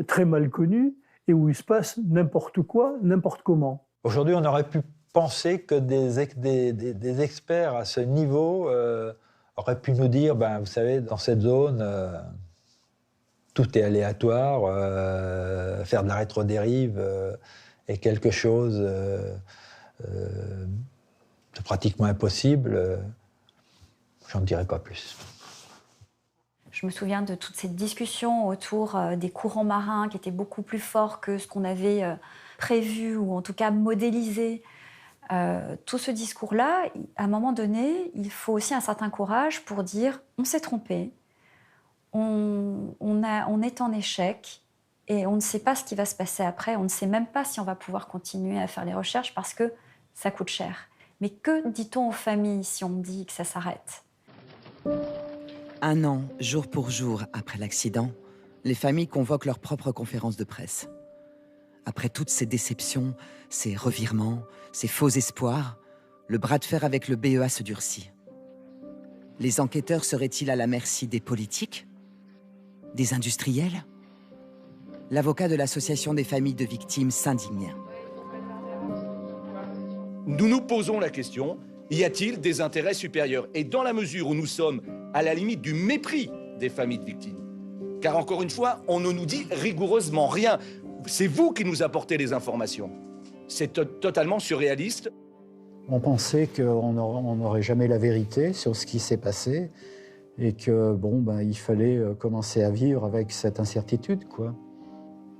très mal connue et où il se passe n'importe quoi, n'importe comment. Aujourd'hui, on aurait pu penser que des experts à ce niveau auraient pu nous dire, vous savez, dans cette zone, tout est aléatoire, faire de la rétrodérive est quelque chose de pratiquement impossible. J'en dirai pas plus. Je me souviens de toute cette discussion autour des courants marins qui étaient beaucoup plus forts que ce qu'on avait prévu ou en tout cas modélisé tout ce discours-là, à un moment donné, il faut aussi un certain courage pour dire on s'est trompé, on est en échec et on ne sait pas ce qui va se passer après, on ne sait même pas si on va pouvoir continuer à faire les recherches parce que ça coûte cher. Mais que dit-on aux familles si on dit que ça s'arrête ? 1 an, jour pour jour, après l'accident, les familles convoquent leur propre conférence de presse. Après toutes ces déceptions, ces revirements, ces faux espoirs, le bras de fer avec le BEA se durcit. Les enquêteurs seraient-ils à la merci des politiques ? Des industriels ? L'avocat de l'association des familles de victimes s'indigne. Nous nous posons la question, y a-t-il des intérêts supérieurs? Et dans la mesure où nous sommes à la limite du mépris des familles de victimes, car encore une fois, on ne nous dit rigoureusement rien. C'est vous qui nous apportez les informations. C'est totalement surréaliste. On pensait qu'on n'aurait jamais la vérité sur ce qui s'est passé et que il fallait commencer à vivre avec cette incertitude, quoi.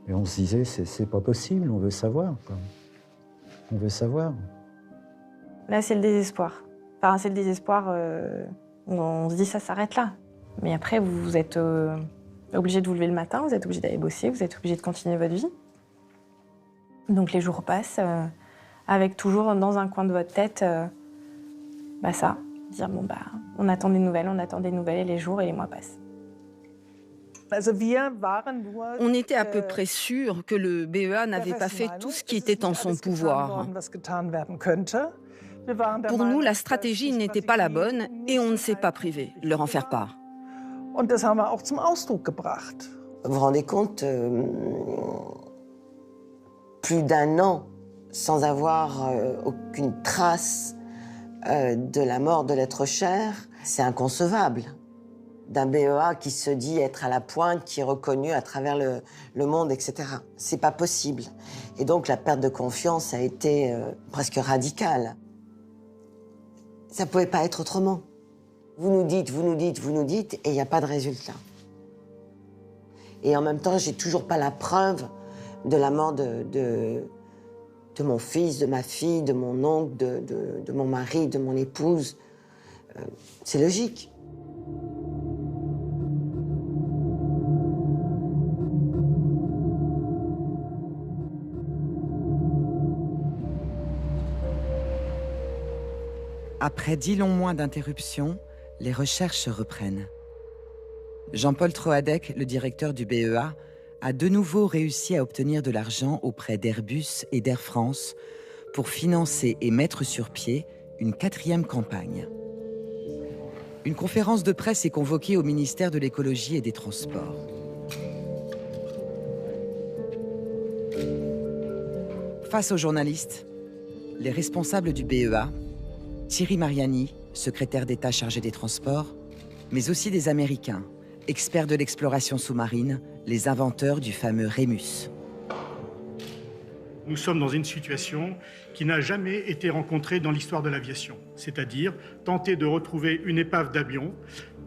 Et on se disait, c'est pas possible, on veut savoir, quoi. On veut savoir. Là, c'est le désespoir. Enfin, c'est le désespoir, on se dit ça s'arrête là. Mais après, vous êtes obligé de vous lever le matin, vous êtes obligé d'aller bosser, vous êtes obligé de continuer votre vie. Donc les jours passent, avec toujours dans un coin de votre tête, ça, dire on attend des nouvelles, et les jours et les mois passent. On était à peu près sûr que le BEA n'avait pas fait tout ce qui était en son pouvoir. Pour nous, la stratégie n'était pas la bonne et on ne s'est pas privé de leur en faire part. Vous vous rendez compte, plus d'1 an sans avoir aucune trace de la mort de l'être cher, c'est inconcevable. D'un BEA qui se dit être à la pointe, qui est reconnu à travers le monde, etc. C'est pas possible. Et donc la perte de confiance a été presque radicale. Ça pouvait pas être autrement. Vous nous dites, et il n'y a pas de résultat. Et en même temps, j'ai toujours pas la preuve de la mort de mon fils, de ma fille, de mon oncle, de mon mari, de mon épouse. C'est logique. Après 10 longs mois d'interruption, les recherches se reprennent. Jean-Paul Troadec, le directeur du BEA, a de nouveau réussi à obtenir de l'argent auprès d'Airbus et d'Air France pour financer et mettre sur pied une 4e campagne. Une conférence de presse est convoquée au ministère de l'Écologie et des Transports. Face aux journalistes, les responsables du BEA, Thierry Mariani, secrétaire d'État chargé des Transports, mais aussi des Américains, experts de l'exploration sous-marine, les inventeurs du fameux Rémus. Nous sommes dans une situation qui n'a jamais été rencontrée dans l'histoire de l'aviation, c'est-à-dire tenter de retrouver une épave d'avion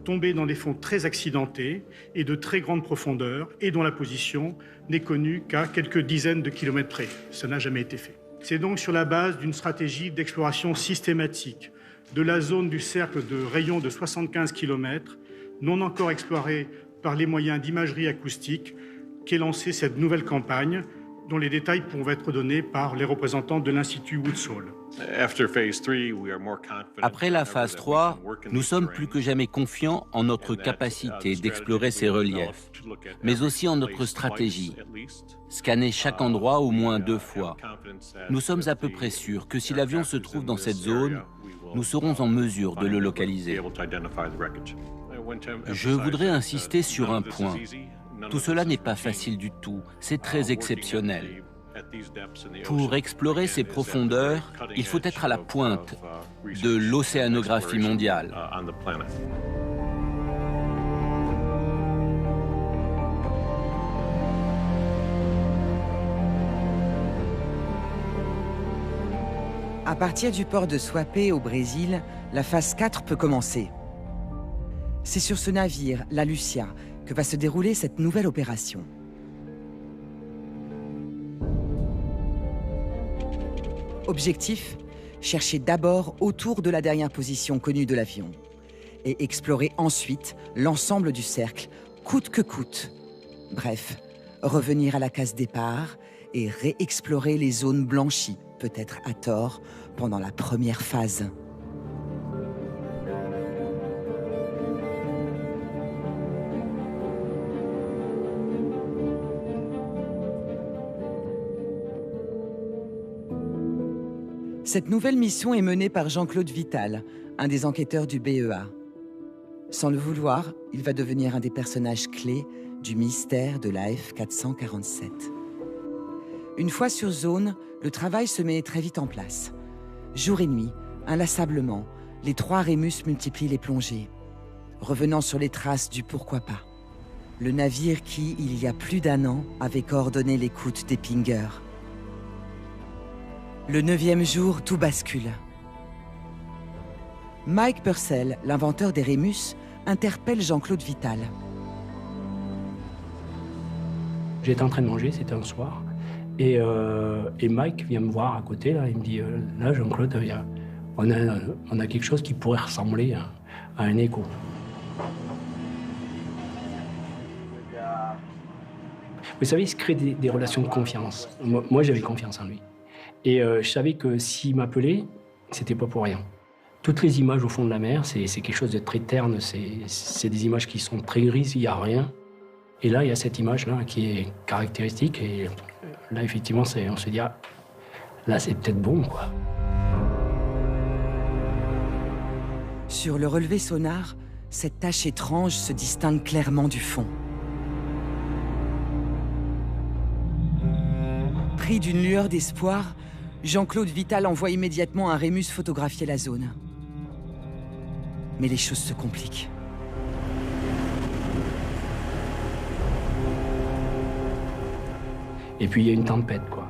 tombée dans des fonds très accidentés et de très grande profondeur et dont la position n'est connue qu'à quelques dizaines de kilomètres près. Ça n'a jamais été fait. C'est donc sur la base d'une stratégie d'exploration systématique de la zone du cercle de rayon de 75 km, non encore explorée par les moyens d'imagerie acoustique, qu'est lancée cette nouvelle campagne, dont les détails pourront être donnés par les représentants de l'Institut Woods Hole. Après la phase 3, nous sommes plus que jamais confiants en notre capacité d'explorer ces reliefs, mais aussi en notre stratégie. Scanner chaque endroit au moins 2 fois. Nous sommes à peu près sûrs que si l'avion se trouve dans cette zone, nous serons en mesure de le localiser. Je voudrais insister sur un point. Tout cela n'est pas facile du tout, c'est très exceptionnel. Pour explorer ces profondeurs, il faut être à la pointe de l'océanographie mondiale. À partir du port de Suape au Brésil, la phase 4 peut commencer. C'est sur ce navire, la Lucia, que va se dérouler cette nouvelle opération. Objectif, chercher d'abord autour de la dernière position connue de l'avion et explorer ensuite l'ensemble du cercle, coûte que coûte. Bref, revenir à la case départ et réexplorer les zones blanchies, peut-être à tort, pendant la première phase. Cette nouvelle mission est menée par Jean-Claude Vital, un des enquêteurs du BEA. Sans le vouloir, il va devenir un des personnages clés du mystère de l'AF 447. Une fois sur zone, le travail se met très vite en place. Jour et nuit, inlassablement, les 3 Rémus multiplient les plongées, revenant sur les traces du pourquoi pas. Le navire qui, il y a plus d'1 an, avait coordonné l'écoute des pingers. Le 9e jour, tout bascule. Mike Purcell, l'inventeur des Rémus, interpelle Jean-Claude Vital. J'étais en train de manger, c'était un soir, et Mike vient me voir à côté, là, il me dit « Là, Jean-Claude, on a quelque chose qui pourrait ressembler à un écho. » Vous savez, il se crée des relations de confiance. Moi j'avais confiance en lui. Et je savais que s'il m'appelait, c'était pas pour rien. Toutes les images au fond de la mer, c'est quelque chose de très terne, c'est des images qui sont très grises, il n'y a rien. Et là, il y a cette image-là qui est caractéristique. Et là, effectivement, on se dit, ah, là, c'est peut-être bon, quoi. Sur le relevé sonar, cette tache étrange se distingue clairement du fond. Pris d'une lueur d'espoir, Jean-Claude Vital envoie immédiatement un Rémus photographier la zone. Mais les choses se compliquent. Et puis il y a une tempête, quoi.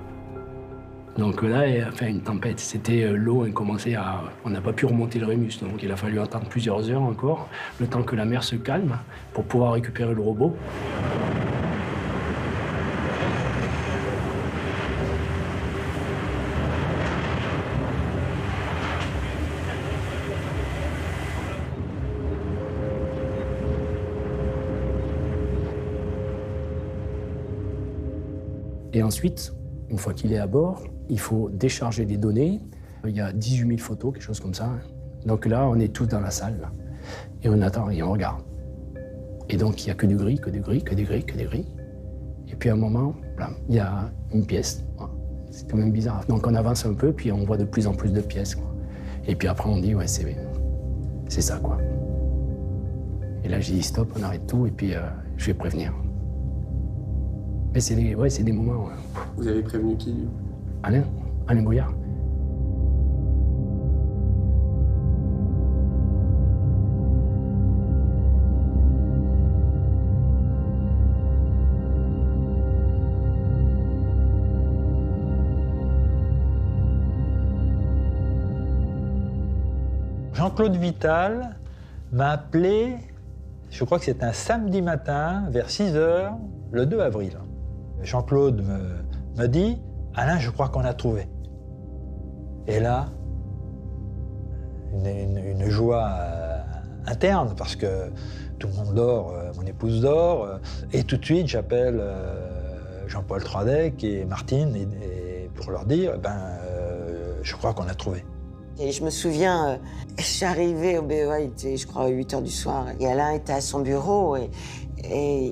Donc là, enfin une tempête, c'était l'eau, on n'a pas pu remonter le Rémus, donc il a fallu attendre plusieurs heures encore, le temps que la mer se calme, pour pouvoir récupérer le robot. Et ensuite, une fois qu'il est à bord, il faut décharger des données. Il y a 18 000 photos, quelque chose comme ça. Donc là, on est tous dans la salle, là. Et on attend et on regarde. Et donc, il n'y a que du gris, que du gris, que du gris, que du gris. Et puis à un moment, blam, il y a une pièce. C'est quand même bizarre. Donc on avance un peu, puis on voit de plus en plus de pièces, quoi. Et puis après, on dit, ouais, c'est ça, quoi. Et là, j'ai dit, stop, on arrête tout, et puis je vais prévenir. Mais c'est des moments... Vous avez prévenu qui? Alain Brouillard. Jean-Claude Vital m'a appelé, je crois que c'était un samedi matin, vers 6 h, le 2 avril. Jean-Claude me dit « Alain, je crois qu'on a trouvé ». Et là, une joie interne, parce que tout le monde dort, mon épouse dort, et tout de suite, j'appelle Jean-Paul Troadec et Martine et pour leur dire « Je crois qu'on a trouvé ». Et je me souviens, je suis arrivée au BEA, il était, je crois, 8 h du soir, et Alain était à son bureau, et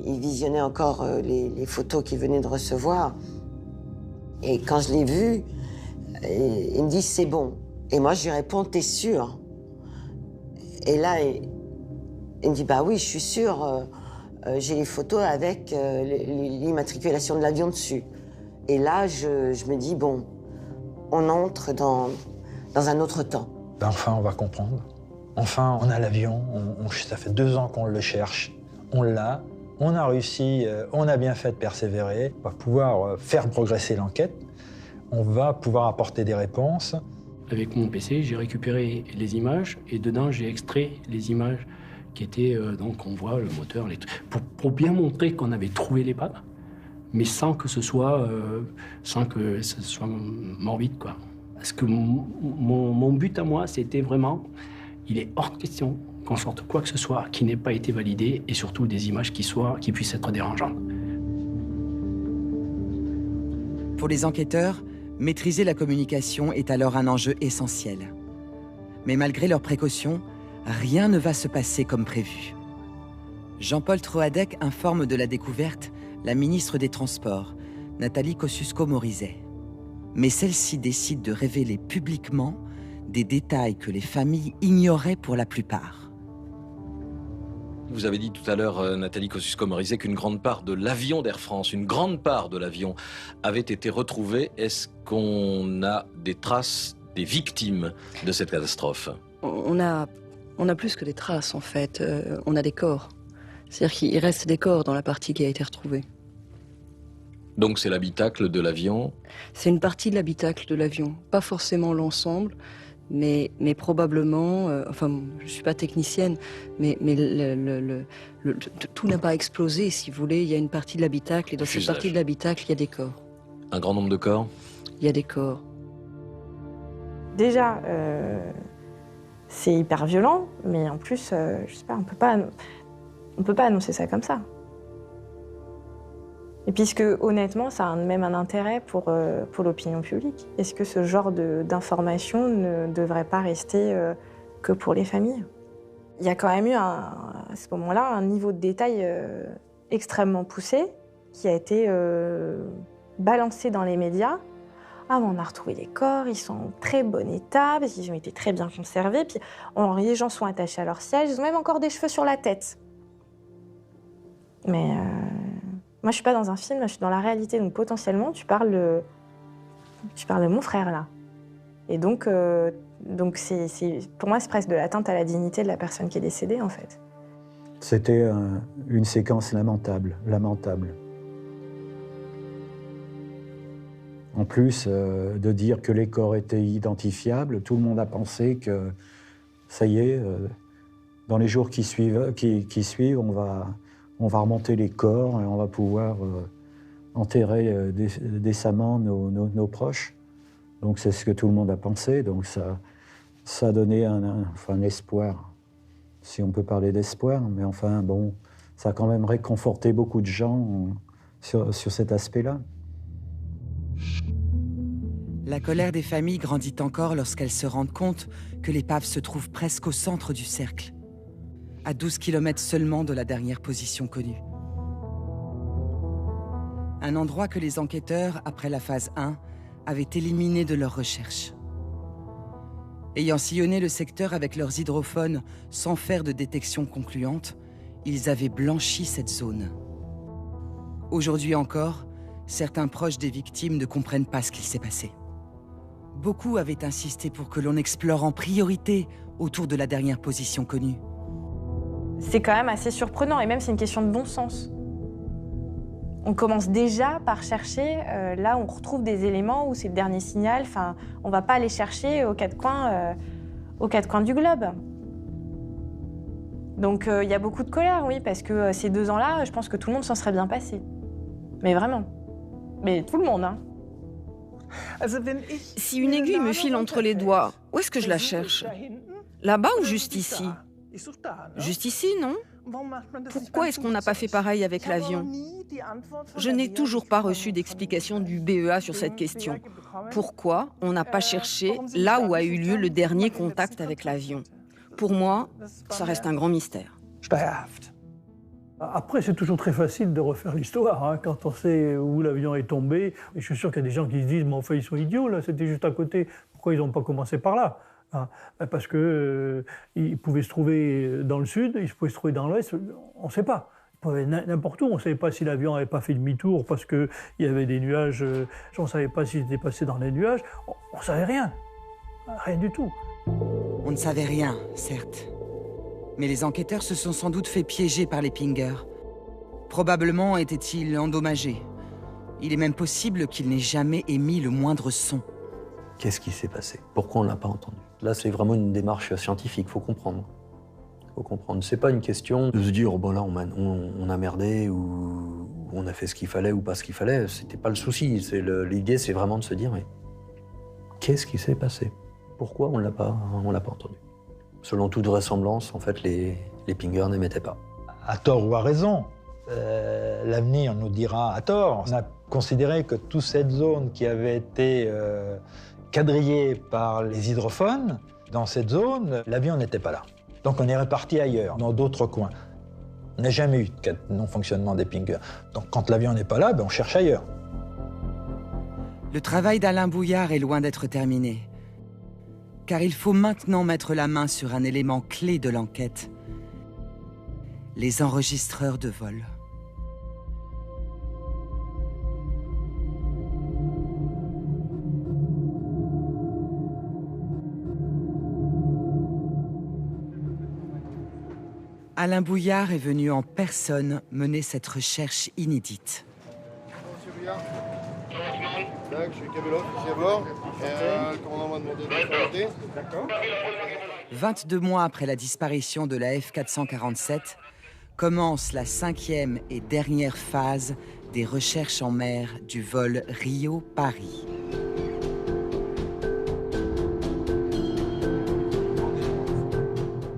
il visionnait encore les photos qu'il venait de recevoir. Et quand je l'ai vu, il me dit « c'est bon ». Et moi, je lui réponds « t'es sûr ?» Et là, il me dit « bah oui, je suis sûr, j'ai les photos avec l'immatriculation de l'avion dessus ». Et là, je me dis « bon, on entre dans un autre temps ». Enfin, on va comprendre. Enfin, on a l'avion, ça fait 2 ans qu'on le cherche. On l'a, on a réussi, on a bien fait de persévérer. On va pouvoir faire progresser l'enquête. On va pouvoir apporter des réponses. Avec mon PC, j'ai récupéré les images et dedans, j'ai extrait les images qui étaient, donc on voit le moteur, les trucs, pour bien montrer qu'on avait trouvé l'épave, mais sans que ce soit morbide, quoi. Parce que mon but à moi, c'était vraiment, il est hors de question qu'on sorte quoi que ce soit qui n'ait pas été validé et surtout des images qui puissent être dérangeantes. Pour les enquêteurs, maîtriser la communication est alors un enjeu essentiel. Mais malgré leurs précautions, rien ne va se passer comme prévu. Jean-Paul Troadec informe de la découverte la ministre des Transports, Nathalie Kosciusko-Morizet. Mais celle-ci décide de révéler publiquement des détails que les familles ignoraient pour la plupart. Vous avez dit tout à l'heure, Nathalie Kosciusko-Morizet, qu'une grande part de l'avion d'Air France, une grande part de l'avion avait été retrouvée. Est-ce qu'on a des traces des victimes de cette catastrophe? On a plus que des traces, en fait. On a des corps. C'est-à-dire qu'il reste des corps dans la partie qui a été retrouvée. Donc c'est l'habitacle de l'avion? C'est une partie de l'habitacle de l'avion. Pas forcément l'ensemble, mais probablement... enfin, je ne suis pas technicienne, mais tout n'a pas explosé, si vous voulez. Il y a une partie de l'habitacle, et dans cette partie de l'habitacle, il y a des corps. Un grand nombre de corps? Il y a des corps. Déjà, c'est hyper violent, mais en plus, je sais pas, on peut pas annoncer ça comme ça. Et puisque, honnêtement, ça a même un intérêt pour l'opinion publique. Est-ce que ce genre d'information ne devrait pas rester que pour les familles? Il y a quand même eu, à ce moment-là, un niveau de détail extrêmement poussé qui a été balancé dans les médias. Ah, on a retrouvé les corps, ils sont en très bon état, parce qu'ils ont été très bien conservés. Puis les gens sont attachés à leur siège, ils ont même encore des cheveux sur la tête. Mais moi, je suis pas dans un film, je suis dans la réalité. Donc potentiellement, tu parles de mon frère là. Et donc pour moi, c'est presque de l'atteinte à la dignité de la personne qui est décédée en fait. C'était une séquence lamentable. En plus de dire que les corps étaient identifiables, tout le monde a pensé que ça y est, dans les jours qui suivent, on va remonter les corps et on va pouvoir enterrer décemment nos proches. Donc c'est ce que tout le monde a pensé. Donc ça a donné un espoir, si on peut parler d'espoir. Mais enfin bon, ça a quand même réconforté beaucoup de gens sur cet aspect-là. La colère des familles grandit encore lorsqu'elles se rendent compte que l'épave se trouve presque au centre du cercle, à 12 km seulement de la dernière position connue. Un endroit que les enquêteurs, après la phase 1, avaient éliminé de leurs recherches. Ayant sillonné le secteur avec leurs hydrophones sans faire de détection concluante, ils avaient blanchi cette zone. Aujourd'hui encore, certains proches des victimes ne comprennent pas ce qu'il s'est passé. Beaucoup avaient insisté pour que l'on explore en priorité autour de la dernière position connue. C'est quand même assez surprenant, et même c'est une question de bon sens. On commence déjà par chercher là où on retrouve des éléments, où c'est le dernier signal. Enfin, on ne va pas aller chercher aux quatre coins du globe. Donc il y a beaucoup de colère, oui, parce que ces 2 ans-là, je pense que tout le monde s'en serait bien passé. Mais vraiment. Mais tout le monde, hein. Si une aiguille me file entre les doigts, où est-ce que je la cherche? Là-bas ou juste ici? Juste ici, non? Pourquoi est-ce qu'on n'a pas fait pareil avec l'avion? Je n'ai toujours pas reçu d'explication du BEA sur cette question. Pourquoi on n'a pas cherché là où a eu lieu le dernier contact avec l'avion? Pour moi, ça reste un grand mystère. Après, c'est toujours très facile de refaire l'histoire, hein, quand on sait où l'avion est tombé. Et je suis sûr qu'il y a des gens qui se disent « mais enfin, ils sont idiots, là, c'était juste à côté, pourquoi ils n'ont pas commencé par là ?» Parce qu'ils pouvaient se trouver dans le sud, ils pouvaient se trouver dans l'ouest, on ne sait pas. Ils pouvaient n'importe où, on ne savait pas si l'avion n'avait pas fait demi-tour parce qu'il y avait des nuages, on ne savait pas s'il était passé dans les nuages, on ne savait rien du tout. On ne savait rien, certes. Mais les enquêteurs se sont sans doute fait piéger par les pingers. Probablement étaient-ils endommagés. Il est même possible qu'ils n'aient jamais émis le moindre son. Qu'est-ce qui s'est passé? Pourquoi on ne l'a pas entendu? Là, c'est vraiment une démarche scientifique, il faut comprendre. Faut comprendre. C'est pas une question de se dire, oh, bon là, on a merdé ou on a fait ce qu'il fallait ou pas ce qu'il fallait. C'était pas le souci. L'idée, c'est vraiment de se dire, mais Qu'est-ce qui s'est passé? Pourquoi on l'a pas entendu? Selon toute vraisemblance, en fait, les pingers n'émettaient pas. À tort ou à raison, l'avenir nous dira à tort. On a considéré que toute cette zone qui avait été quadrillée par les hydrophones, dans cette zone, l'avion n'était pas là. Donc on est reparti ailleurs, dans d'autres coins. On n'a jamais eu de cas de non-fonctionnement des pingers. Donc quand l'avion n'est pas là, on cherche ailleurs. Le travail d'Alain Bouillard est loin d'être terminé. Car il faut maintenant mettre la main sur un élément clé de l'enquête. Les enregistreurs de vol. Alain Bouillard est venu en personne mener cette recherche inédite. Monsieur Bouillard. Je suis Kabelov, ici à bord. Le commandant m'a demandé de s'arrêter. D'accord. 22 mois après la disparition de la F-447, commence la 5e et dernière phase des recherches en mer du vol Rio-Paris.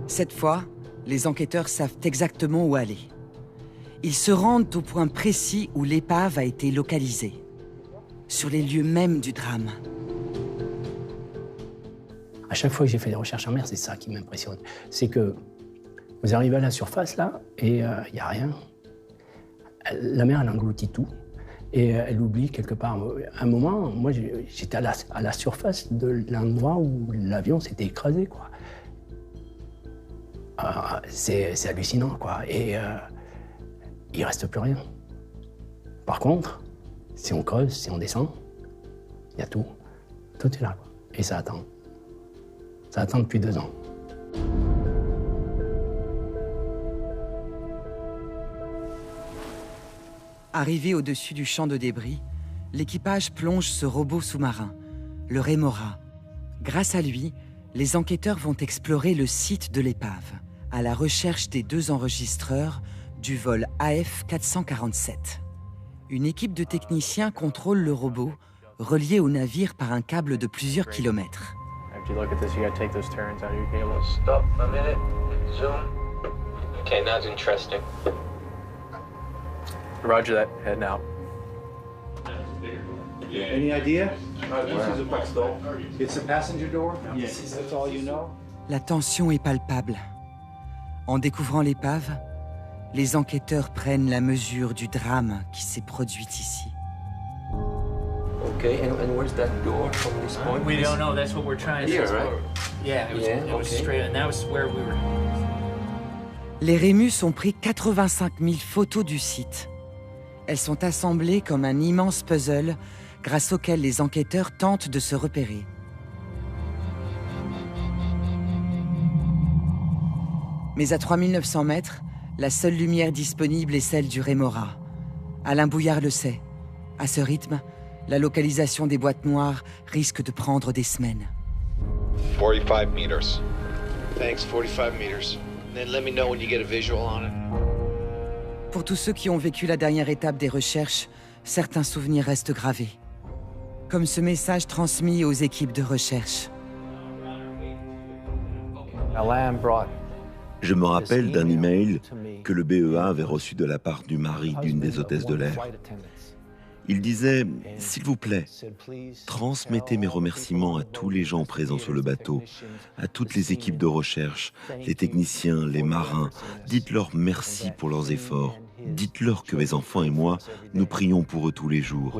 Cette fois, les enquêteurs savent exactement où aller. Ils se rendent au point précis où l'épave a été localisée, sur les lieux mêmes du drame. À chaque fois que j'ai fait des recherches en mer, c'est ça qui m'impressionne. C'est que vous arrivez à la surface, là, et il n'y a rien. La mer, elle engloutit tout. Et elle oublie quelque part. À un moment, moi, j'étais à la surface de l'endroit où l'avion s'était écrasé, quoi. C'est hallucinant, quoi. Et il reste plus rien. Par contre, si on creuse, si on descend, il y a tout. Tout est là, quoi. Et ça attend. Ça attend depuis 2 ans. Arrivé au-dessus du champ de débris, l'équipage plonge ce robot sous-marin, le Remora. Grâce à lui, les enquêteurs vont explorer le site de l'épave, à la recherche des 2 enregistreurs du vol AF-447. Une équipe de techniciens contrôle le robot, relié au navire par un câble de plusieurs kilomètres. After you look at this, you gotta take those turns out of your cables. Stop a minute. Zoom. Okay, now it's interesting. Roger that. Heading out. Any idea? This is a flex door. It's a passenger door? Yes. That's all you know? La tension est palpable. En découvrant l'épave, les enquêteurs prennent la mesure du drame qui s'est produit ici. Okay, and where's that door from this point? We don't know. That's what we're trying to Here, explore. right? Yeah, it was straight, and that was where we were. Les Rémus ont pris 85 000 photos du site. Elles sont assemblées comme un immense puzzle grâce auquel les enquêteurs tentent de se repérer. Mais à 3900 mètres, la seule lumière disponible est celle du Remora. Alain Bouillard le sait. À ce rythme, la localisation des boîtes noires risque de prendre des semaines. 45 meters. Thanks, 45 meters. Then let me know when you get a visual on it. Pour tous ceux qui ont vécu la dernière étape des recherches, certains souvenirs restent gravés. Comme ce message transmis aux équipes de recherche. Je me rappelle d'un email que le BEA avait reçu de la part du mari d'une des hôtesses de l'air. Il disait « S'il vous plaît, transmettez mes remerciements à tous les gens présents sur le bateau, à toutes les équipes de recherche, les techniciens, les marins. Dites-leur merci pour leurs efforts. Dites-leur que mes enfants et moi, nous prions pour eux tous les jours. »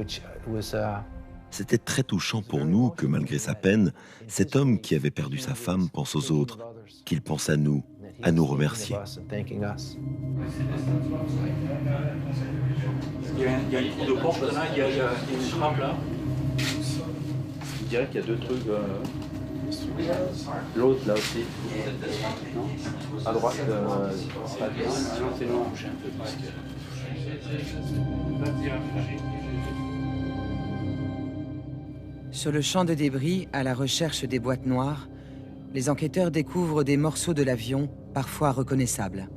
C'était très touchant pour nous que, malgré sa peine, cet homme qui avait perdu sa femme pense aux autres, qu'il pense à nous remercier. Il y a un trou de porte là, il y a une trappe là. Je dirais qu'il y a 2 trucs. L'autre là aussi. Non. À droite, c'est noir. Sur le champ de débris, à la recherche des boîtes noires, les enquêteurs découvrent des morceaux de l'avion, parfois reconnaissables.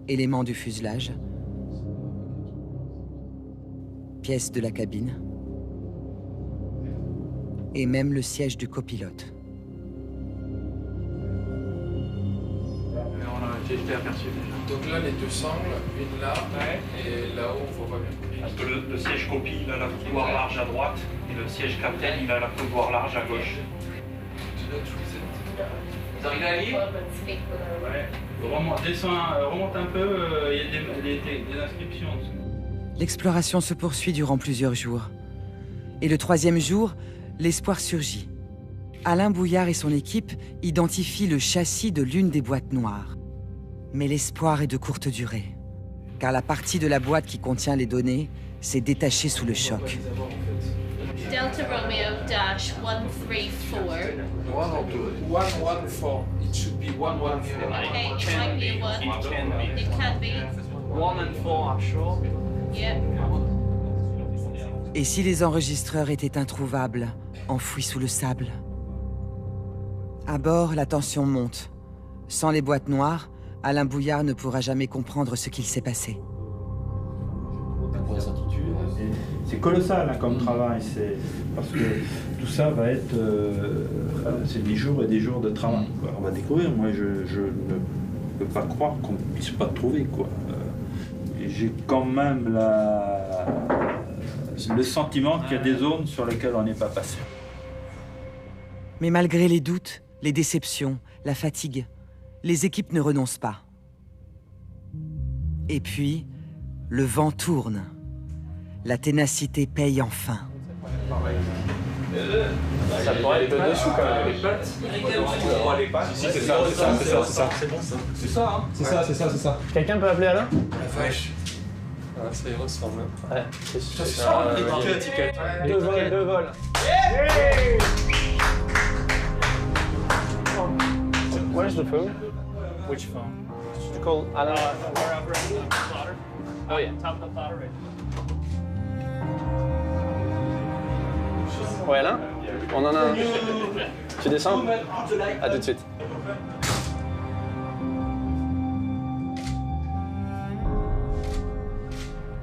Éléments du fuselage, pièces de la cabine, et même le siège du copilote. J'ai été aperçu déjà. Donc là, les deux sangles, une là, et là-haut, on voit pas bien. Parce que le siège copie, il a la couloir large à droite, et le siège captain, il a la couloir large à gauche. Vous arrivez à lire? Ouais. Remonte un peu, il y a des inscriptions. L'exploration se poursuit durant plusieurs jours. Et le troisième jour, l'espoir surgit. Alain Bouillard et son équipe identifient le châssis de l'une des boîtes noires. Mais l'espoir est de courte durée, car la partie de la boîte qui contient les données s'est détachée sous le choc. Delta Romeo dash 134. 114. It should be 114. Okay, it might be a 1. It can be. 1 and 4 are sure. Yep. Et si les enregistreurs étaient introuvables, enfouis sous le sable? À bord, la tension monte. Sans les boîtes noires, Alain Bouillard ne pourra jamais comprendre ce qu'il s'est passé. C'est colossal hein, comme travail, parce que tout ça va être... c'est des jours et des jours de travail. Quoi. On va découvrir, moi je ne peux pas croire qu'on ne puisse pas trouver. J'ai quand même le sentiment qu'il y a des zones sur lesquelles on n'est pas passé. Mais malgré les doutes, les déceptions, la fatigue, les équipes ne renoncent pas. Et puis, le vent tourne. La ténacité paye enfin. Ça pourrait être de dessous quand même. Les pattes. Si, c'est ça. C'est bon ça. C'est ça, hein. C'est ça. Quelqu'un peut appeler Alain? La vache. Ah, ça y ressemble. Ouais, c'est ça. L'étiquette. Deux vols. Where's the phone? Which phone? To call Alain. Oh yeah. Top of the plotter right. Ouais Alain, on en a un. Tu descends? À tout de suite.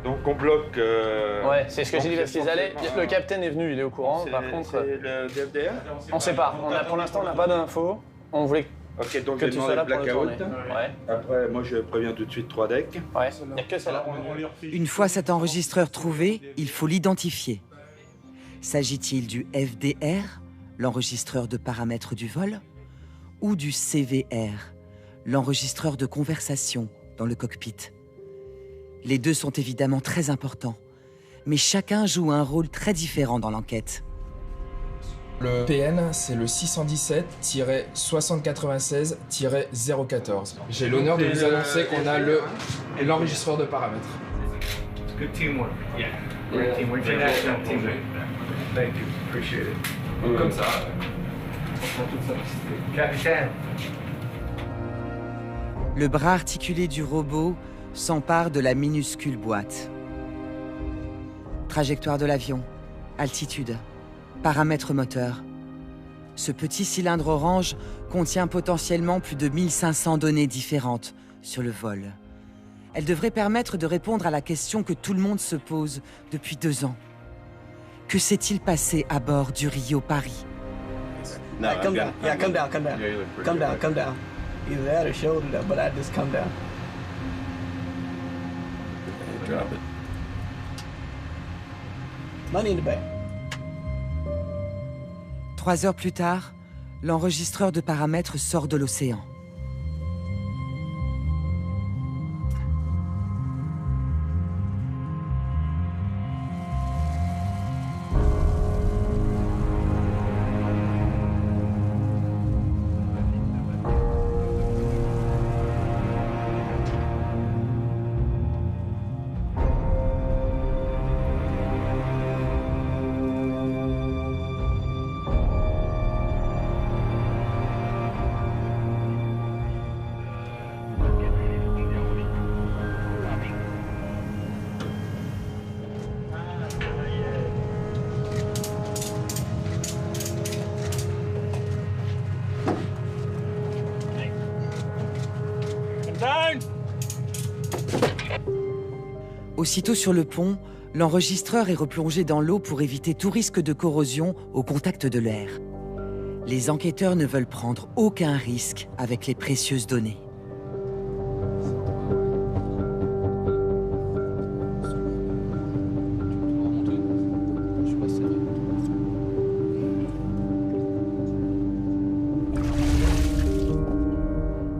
Donc on bloque... Ouais, c'est ce que j'ai dit parce qu'ils allaient. Le capitaine est venu, il est au courant. Par contre... C'est le DFDR? On sait pas. Pour l'instant, on n'a pas d'infos. On voulait Ok, donc que je tu demande sois là le pour le blackout. tourner. Ouais. Après, moi je préviens tout de suite 3 decks. Ouais, il n'y a que celle-là. Une fois cet enregistreur trouvé, il faut l'identifier. S'agit-il du FDR, l'enregistreur de paramètres du vol, ou du CVR, l'enregistreur de conversation dans le cockpit? Les deux sont évidemment très importants, mais chacun joue un rôle très différent dans l'enquête. Le PN, c'est le 617-6096-014. J'ai l'honneur de vous annoncer qu'on a l'enregistreur de paramètres. Good teamwork. Yeah. Great teamwork. International teamwork. Thank you. Appreciate it. Comme ça. Capitaine. Le bras articulé du robot s'empare de la minuscule boîte. Trajectoire de l'avion, altitude, paramètres moteurs. Ce petit cylindre orange contient potentiellement plus de 1500 données différentes sur le vol. Elle devrait permettre de répondre à la question que tout le monde se pose depuis 2 ans. Que s'est-il passé à bord du Rio Paris? Come down. Yeah, come down. Come down. Either that or shoulder that, but I just come down. Drop it. Money in the bank. 3 heures plus tard, l'enregistreur de paramètres sort de l'océan. Aussitôt sur le pont, L'enregistreur est replongé dans l'eau pour éviter tout risque de corrosion au contact de l'air. Les enquêteurs ne veulent prendre aucun risque avec les précieuses données.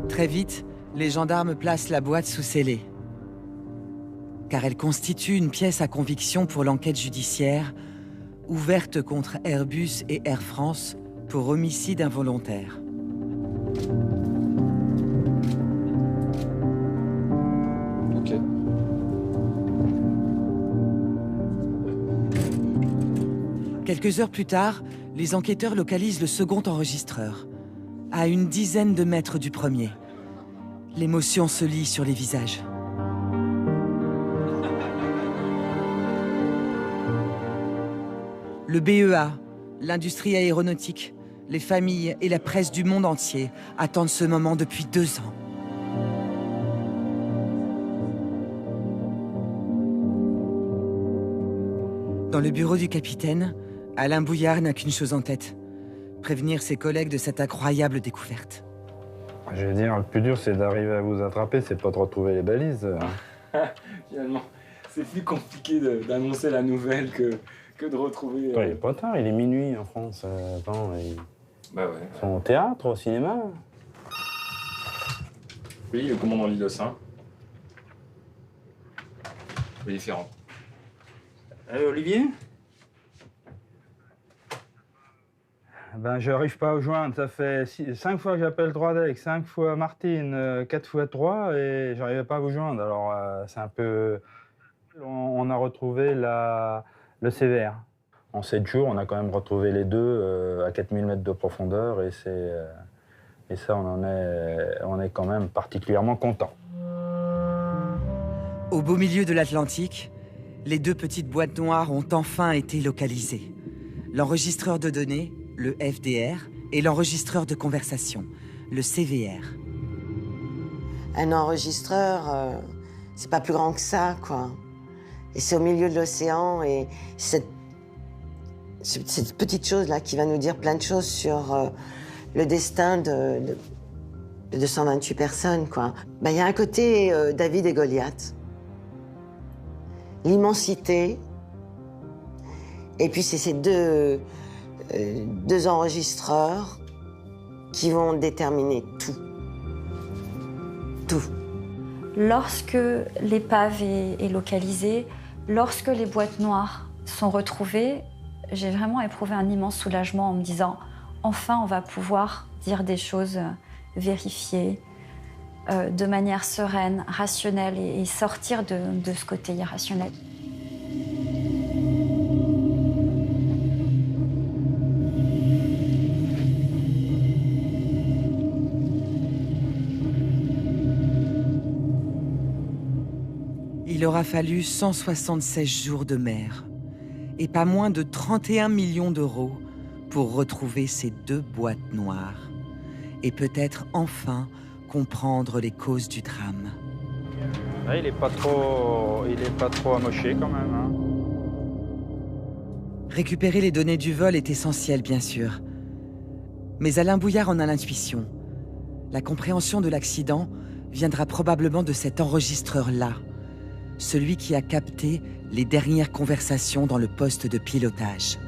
Très vite, les gendarmes placent la boîte sous scellé, car elle constitue une pièce à conviction pour l'enquête judiciaire ouverte contre Airbus et Air France pour homicide involontaire. Ok. Quelques heures plus tard, les enquêteurs localisent le second enregistreur, à une dizaine de mètres du premier. L'émotion se lit sur les visages. Le BEA, l'industrie aéronautique, les familles et la presse du monde entier attendent ce moment depuis 2 ans. Dans le bureau du capitaine, Alain Bouillard n'a qu'une chose en tête: prévenir ses collègues de cette incroyable découverte. Je veux dire, le plus dur, c'est d'arriver à vous attraper, c'est pas de retrouver les balises. Finalement, c'est plus compliqué d'annoncer la nouvelle que de retrouver... Il est pas tard, il est minuit en France. Attends, Bah ouais. Ils sont au théâtre, au cinéma. Oui, le commandant Lilossin. Oui, différent. Olivier? Ben, je n'arrive pas à vous joindre. Ça fait 5 fois que j'appelle 3DEC, 5 fois Martine, 4 fois 3, et j'arrivais pas à vous joindre. Alors, c'est un peu... On a retrouvé le CVR. En 7 jours, on a quand même retrouvé les deux à 4000 mètres de profondeur, et ça, on est quand même particulièrement content. Au beau milieu de l'Atlantique, les 2 petites boîtes noires ont enfin été localisées. L'enregistreur de données, le FDR, et l'enregistreur de conversation, le CVR. Un enregistreur, c'est pas plus grand que ça, quoi. Et c'est au milieu de l'océan, et cette petite chose-là qui va nous dire plein de choses sur le destin de 228 personnes, quoi. Ben, y a un côté David et Goliath. L'immensité. Et puis c'est ces deux enregistreurs qui vont déterminer tout. Tout. Lorsque l'épave est localisée, lorsque les boîtes noires sont retrouvées, j'ai vraiment éprouvé un immense soulagement en me disant « Enfin, on va pouvoir dire des choses vérifiées, de manière sereine, rationnelle et sortir de ce côté irrationnel. » Il aura fallu 176 jours de mer et pas moins de 31 millions d'euros pour retrouver ces 2 boîtes noires et peut-être enfin comprendre les causes du drame. Là, il est pas trop amoché quand même. Hein. Récupérer les données du vol est essentiel, bien sûr. Mais Alain Bouillard en a l'intuition. La compréhension de l'accident viendra probablement de cet enregistreur-là, celui qui a capté les dernières conversations dans le poste de pilotage.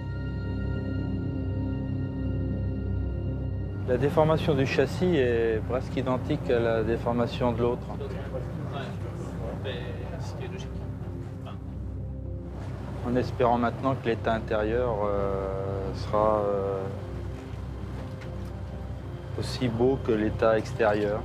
La déformation du châssis est presque identique à la déformation de l'autre. En espérant maintenant que l'état intérieur sera aussi beau que l'état extérieur.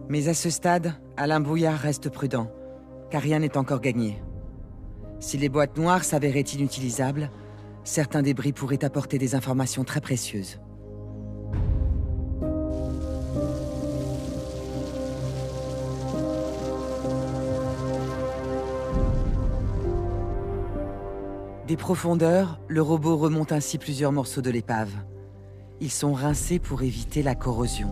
Mais à ce stade, Alain Bouillard reste prudent, car rien n'est encore gagné. Si les boîtes noires s'avéraient inutilisables, certains débris pourraient apporter des informations très précieuses. Des profondeurs, le robot remonte ainsi plusieurs morceaux de l'épave. Ils sont rincés pour éviter la corrosion.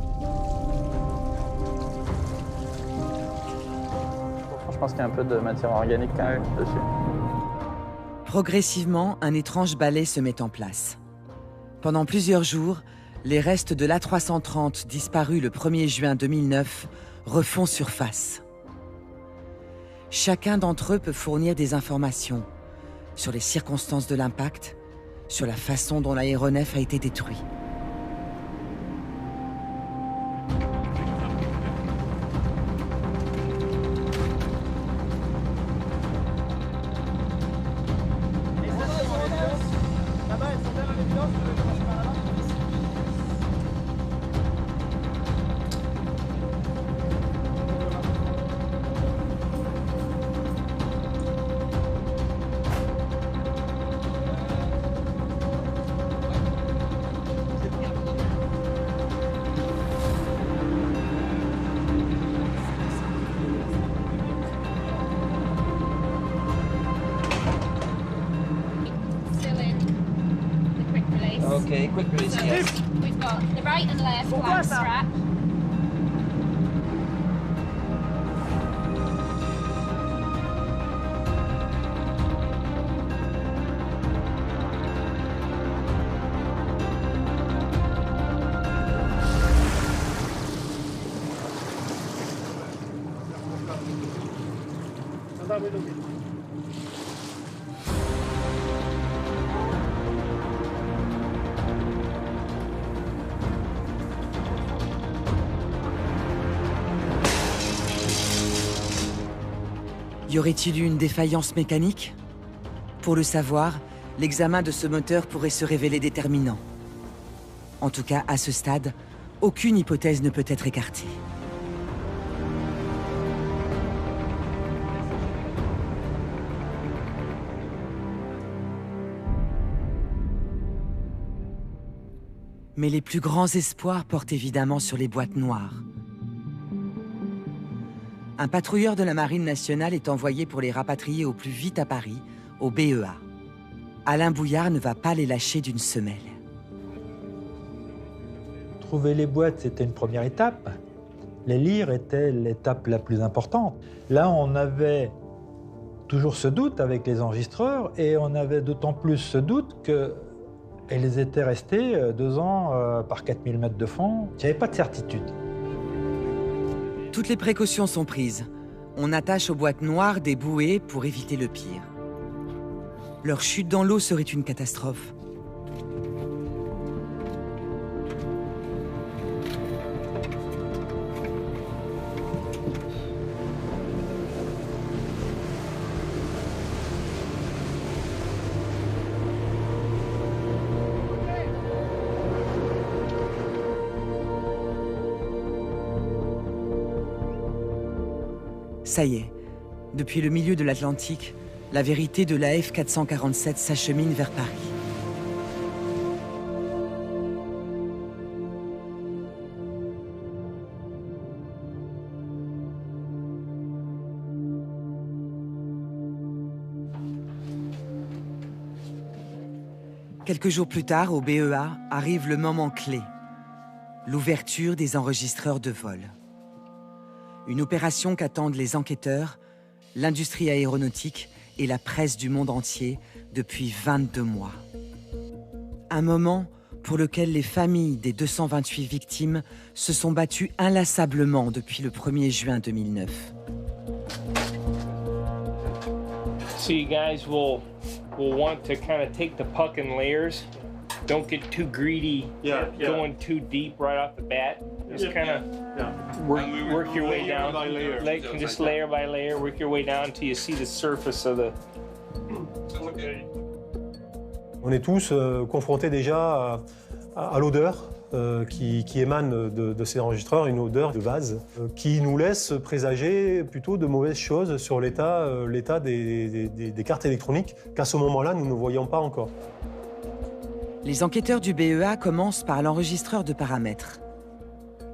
Je pense qu'il y a un peu de matière organique quand même dessus. Progressivement, un étrange balai se met en place. Pendant plusieurs jours, les restes de l'A330 disparus le 1er juin 2009 refont surface. Chacun d'entre eux peut fournir des informations sur les circonstances de l'impact, sur la façon dont l'aéronef a été détruit. Okay, quick release, yes. We've got the right and left black strap. Y aurait-il eu une défaillance mécanique? Pour le savoir, l'examen de ce moteur pourrait se révéler déterminant. En tout cas, à ce stade, aucune hypothèse ne peut être écartée. Mais les plus grands espoirs portent évidemment sur les boîtes noires. Un patrouilleur de la Marine nationale est envoyé pour les rapatrier au plus vite à Paris, au BEA. Alain Bouillard ne va pas les lâcher d'une semelle. Trouver les boîtes, c'était une première étape. Les lire était l'étape la plus importante. Là, on avait toujours ce doute avec les enregistreurs et on avait d'autant plus ce doute qu'elles étaient restées 2 ans par 4000 mètres de fond. Il n'y avait pas de certitude. Toutes les précautions sont prises. On attache aux boîtes noires des bouées pour éviter le pire. Leur chute dans l'eau serait une catastrophe. Ça y est, depuis le milieu de l'Atlantique, la vérité de l'AF 447 s'achemine vers Paris. Quelques jours plus tard, au BEA, arrive le moment clé, l'ouverture des enregistreurs de vol. Une opération qu'attendent les enquêteurs, l'industrie aéronautique et la presse du monde entier depuis 22 mois. Un moment pour lequel les familles des 228 victimes se sont battues inlassablement depuis le 1er juin 2009. So you guys will want to kind of take the puck in layers. Don't get too greedy, going too deep right off the bat. Just kind of work your way down, just layer by layer, work your way down until you see the surface of the... On est tous confrontés déjà à l'odeur qui émane de ces enregistreurs, une odeur de vase, qui nous laisse présager plutôt de mauvaises choses sur l'état des cartes électroniques qu'à ce moment-là, nous ne voyions pas encore. Les enquêteurs du BEA commencent par l'enregistreur de paramètres.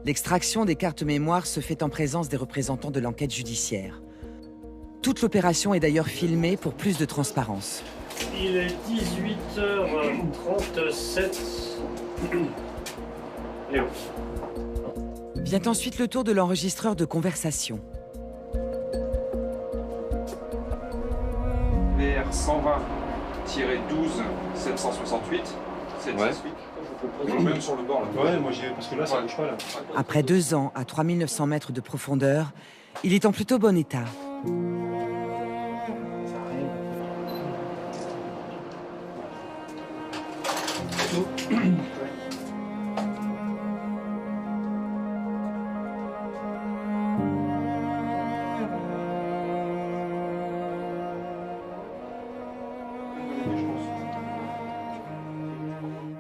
L'extraction des cartes mémoire se fait en présence des représentants de l'enquête judiciaire. Toute l'opération est d'ailleurs filmée pour plus de transparence. Il est 18h37. Vient ensuite le tour de l'enregistreur de conversation. VR 120-12 768. 768. Même sur le bord là. Ouais, moi parce que là ça bouge pas là. Après 2 ans à 3900 mètres de profondeur, il est en plutôt bon état.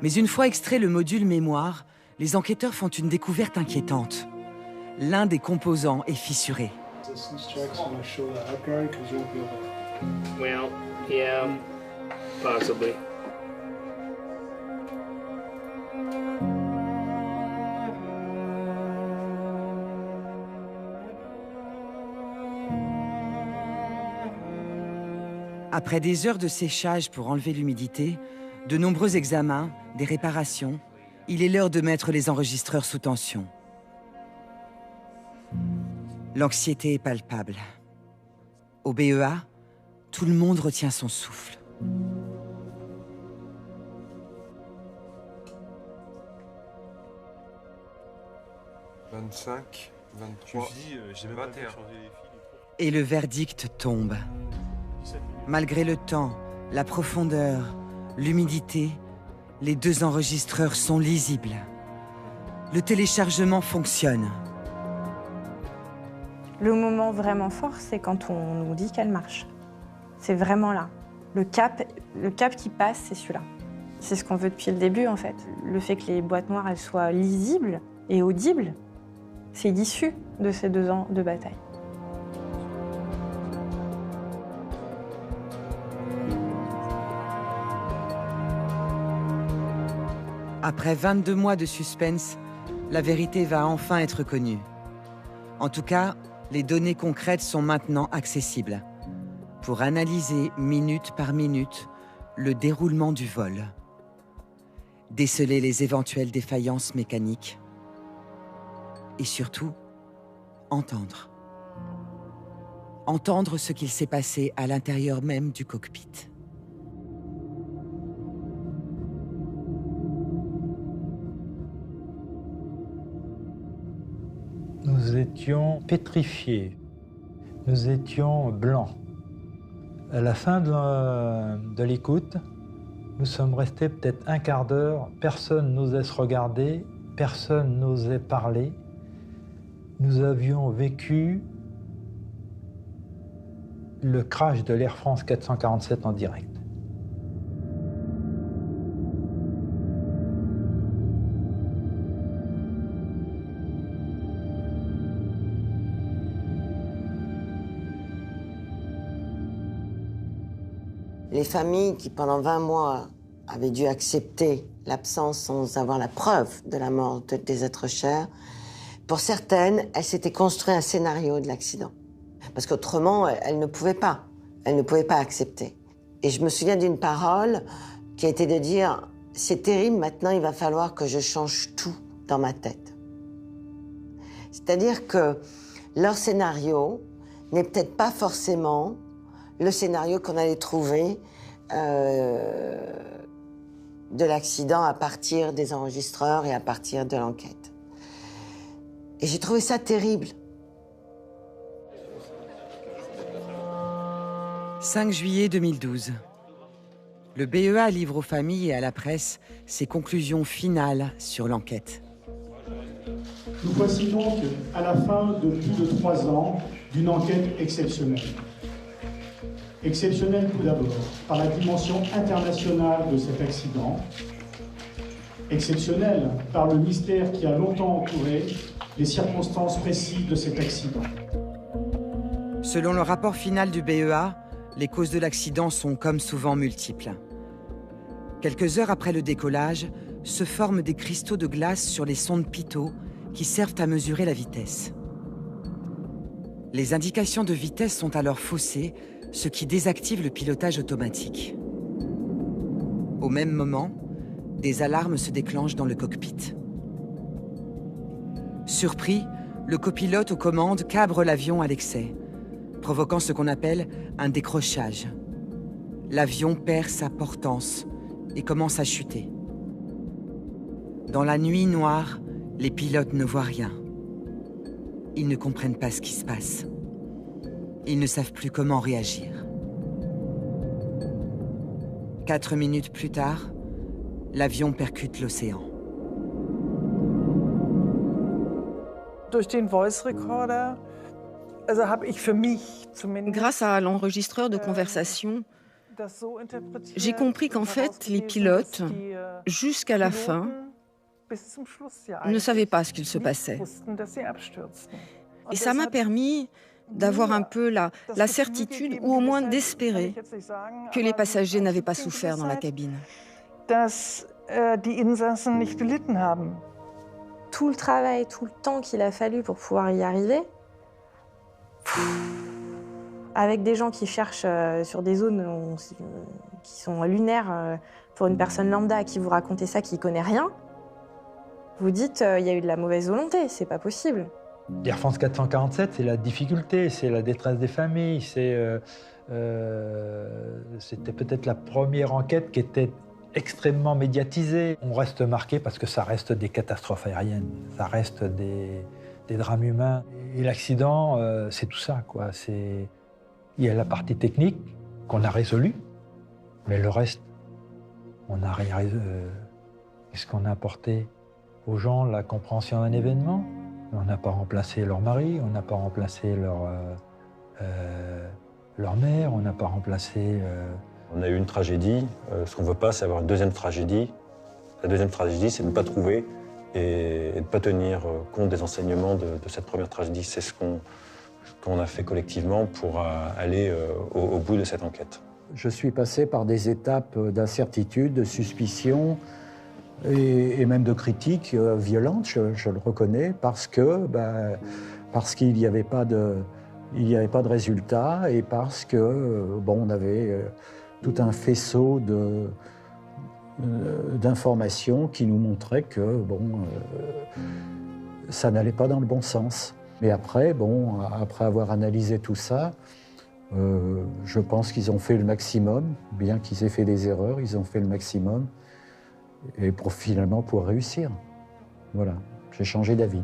Mais une fois extrait le module mémoire, les enquêteurs font une découverte inquiétante. L'un des composants est fissuré. Well, yeah, possibly. Après des heures de séchage pour enlever l'humidité, de nombreux examens, des réparations, il est l'heure de mettre les enregistreurs sous tension. L'anxiété est palpable. Au BEA, tout le monde retient son souffle. « 25, 23, 21. » Et le verdict tombe. Malgré le temps, la profondeur, l'humidité, les 2 enregistreurs sont lisibles. Le téléchargement fonctionne. Le moment vraiment fort, c'est quand on nous dit qu'elle marche. C'est vraiment là. Le cap qui passe, c'est celui-là. C'est ce qu'on veut depuis le début, en fait. Le fait que les boîtes noires elles soient lisibles et audibles, c'est l'issue de ces 2 ans de bataille. Après 22 mois de suspense, la vérité va enfin être connue. En tout cas, les données concrètes sont maintenant accessibles pour analyser minute par minute le déroulement du vol, déceler les éventuelles défaillances mécaniques et surtout, entendre. Entendre ce qu'il s'est passé à l'intérieur même du cockpit. Nous étions pétrifiés, nous étions blancs. À la fin de l'écoute, nous sommes restés peut-être un quart d'heure, personne n'osait se regarder, personne n'osait parler. Nous avions vécu le crash de l'Air France 447 en direct. Les familles qui, pendant 20 mois, avaient dû accepter l'absence sans avoir la preuve de la mort des êtres chers, pour certaines, elles s'étaient construit un scénario de l'accident. Parce qu'autrement, elles ne pouvaient pas. Elles ne pouvaient pas accepter. Et je me souviens d'une parole qui a été de dire « C'est terrible, maintenant il va falloir que je change tout dans ma tête. » C'est-à-dire que leur scénario n'est peut-être pas forcément le scénario qu'on allait trouver de l'accident à partir des enregistreurs et à partir de l'enquête. Et j'ai trouvé ça terrible. 5 juillet 2012. Le BEA livre aux familles et à la presse ses conclusions finales sur l'enquête. Nous voici donc à la fin de plus de 3 ans d'une enquête exceptionnelle. Exceptionnelle tout d'abord par la dimension internationale de cet accident exceptionnelle par le mystère qui a longtemps entouré les circonstances précises de cet accident. Selon le rapport final du BEA, les causes de l'accident sont comme souvent multiples. Quelques heures après le décollage, se forment des cristaux de glace sur les sondes pitot qui servent à mesurer la vitesse. Les indications de vitesse sont alors faussées, ce qui désactive le pilotage automatique. Au même moment, des alarmes se déclenchent dans le cockpit. Surpris, le copilote aux commandes cabre l'avion à l'excès, provoquant ce qu'on appelle un décrochage. L'avion perd sa portance et commence à chuter. Dans la nuit noire, les pilotes ne voient rien. Ils ne comprennent pas ce qui se passe. Ils ne savent plus comment réagir. 4 minutes plus tard, l'avion percute l'océan. Grâce à l'enregistreur de conversation, j'ai compris qu'en fait, les pilotes, jusqu'à la fin, ne savaient pas ce qu'il se passait. Et ça m'a permis d'avoir un peu la certitude, ou au moins d'espérer, que les passagers n'avaient pas souffert dans la cabine. Tout le travail, tout le temps qu'il a fallu pour pouvoir y arriver, avec des gens qui cherchent sur des zones qui sont lunaires pour une personne lambda à qui vous racontez ça, qui ne connaît rien, vous dites il y a eu de la mauvaise volonté, c'est pas possible. Air France 447, c'est la difficulté, c'est la détresse des familles, c'était peut-être la première enquête qui était extrêmement médiatisée. On reste marqué parce que ça reste des catastrophes aériennes, ça reste des drames humains. Et l'accident, c'est tout ça, quoi. Il y a la partie technique qu'on a résolue, mais le reste, on n'a rien résolu. Qu'est-ce qu'on a apporté aux gens? La compréhension d'un événement. On n'a pas remplacé leur mari, on n'a pas remplacé leur mère, on n'a pas remplacé... On a eu une tragédie. Ce qu'on ne veut pas, c'est avoir une deuxième tragédie. La deuxième tragédie, c'est de ne pas trouver et de ne pas tenir compte des enseignements de cette première tragédie. C'est ce qu'on a fait collectivement pour aller au bout de cette enquête. Je suis passé par des étapes d'incertitude, de suspicion et même de critiques violentes, je le reconnais, parce qu'il n'y avait pas de résultat et parce que on avait tout un faisceau d'informations qui nous montraient que ça n'allait pas dans le bon sens. Mais après, après avoir analysé tout ça, je pense qu'ils ont fait le maximum, bien qu'ils aient fait des erreurs, ils ont fait le maximum, et finalement pour réussir. Voilà, j'ai changé d'avis.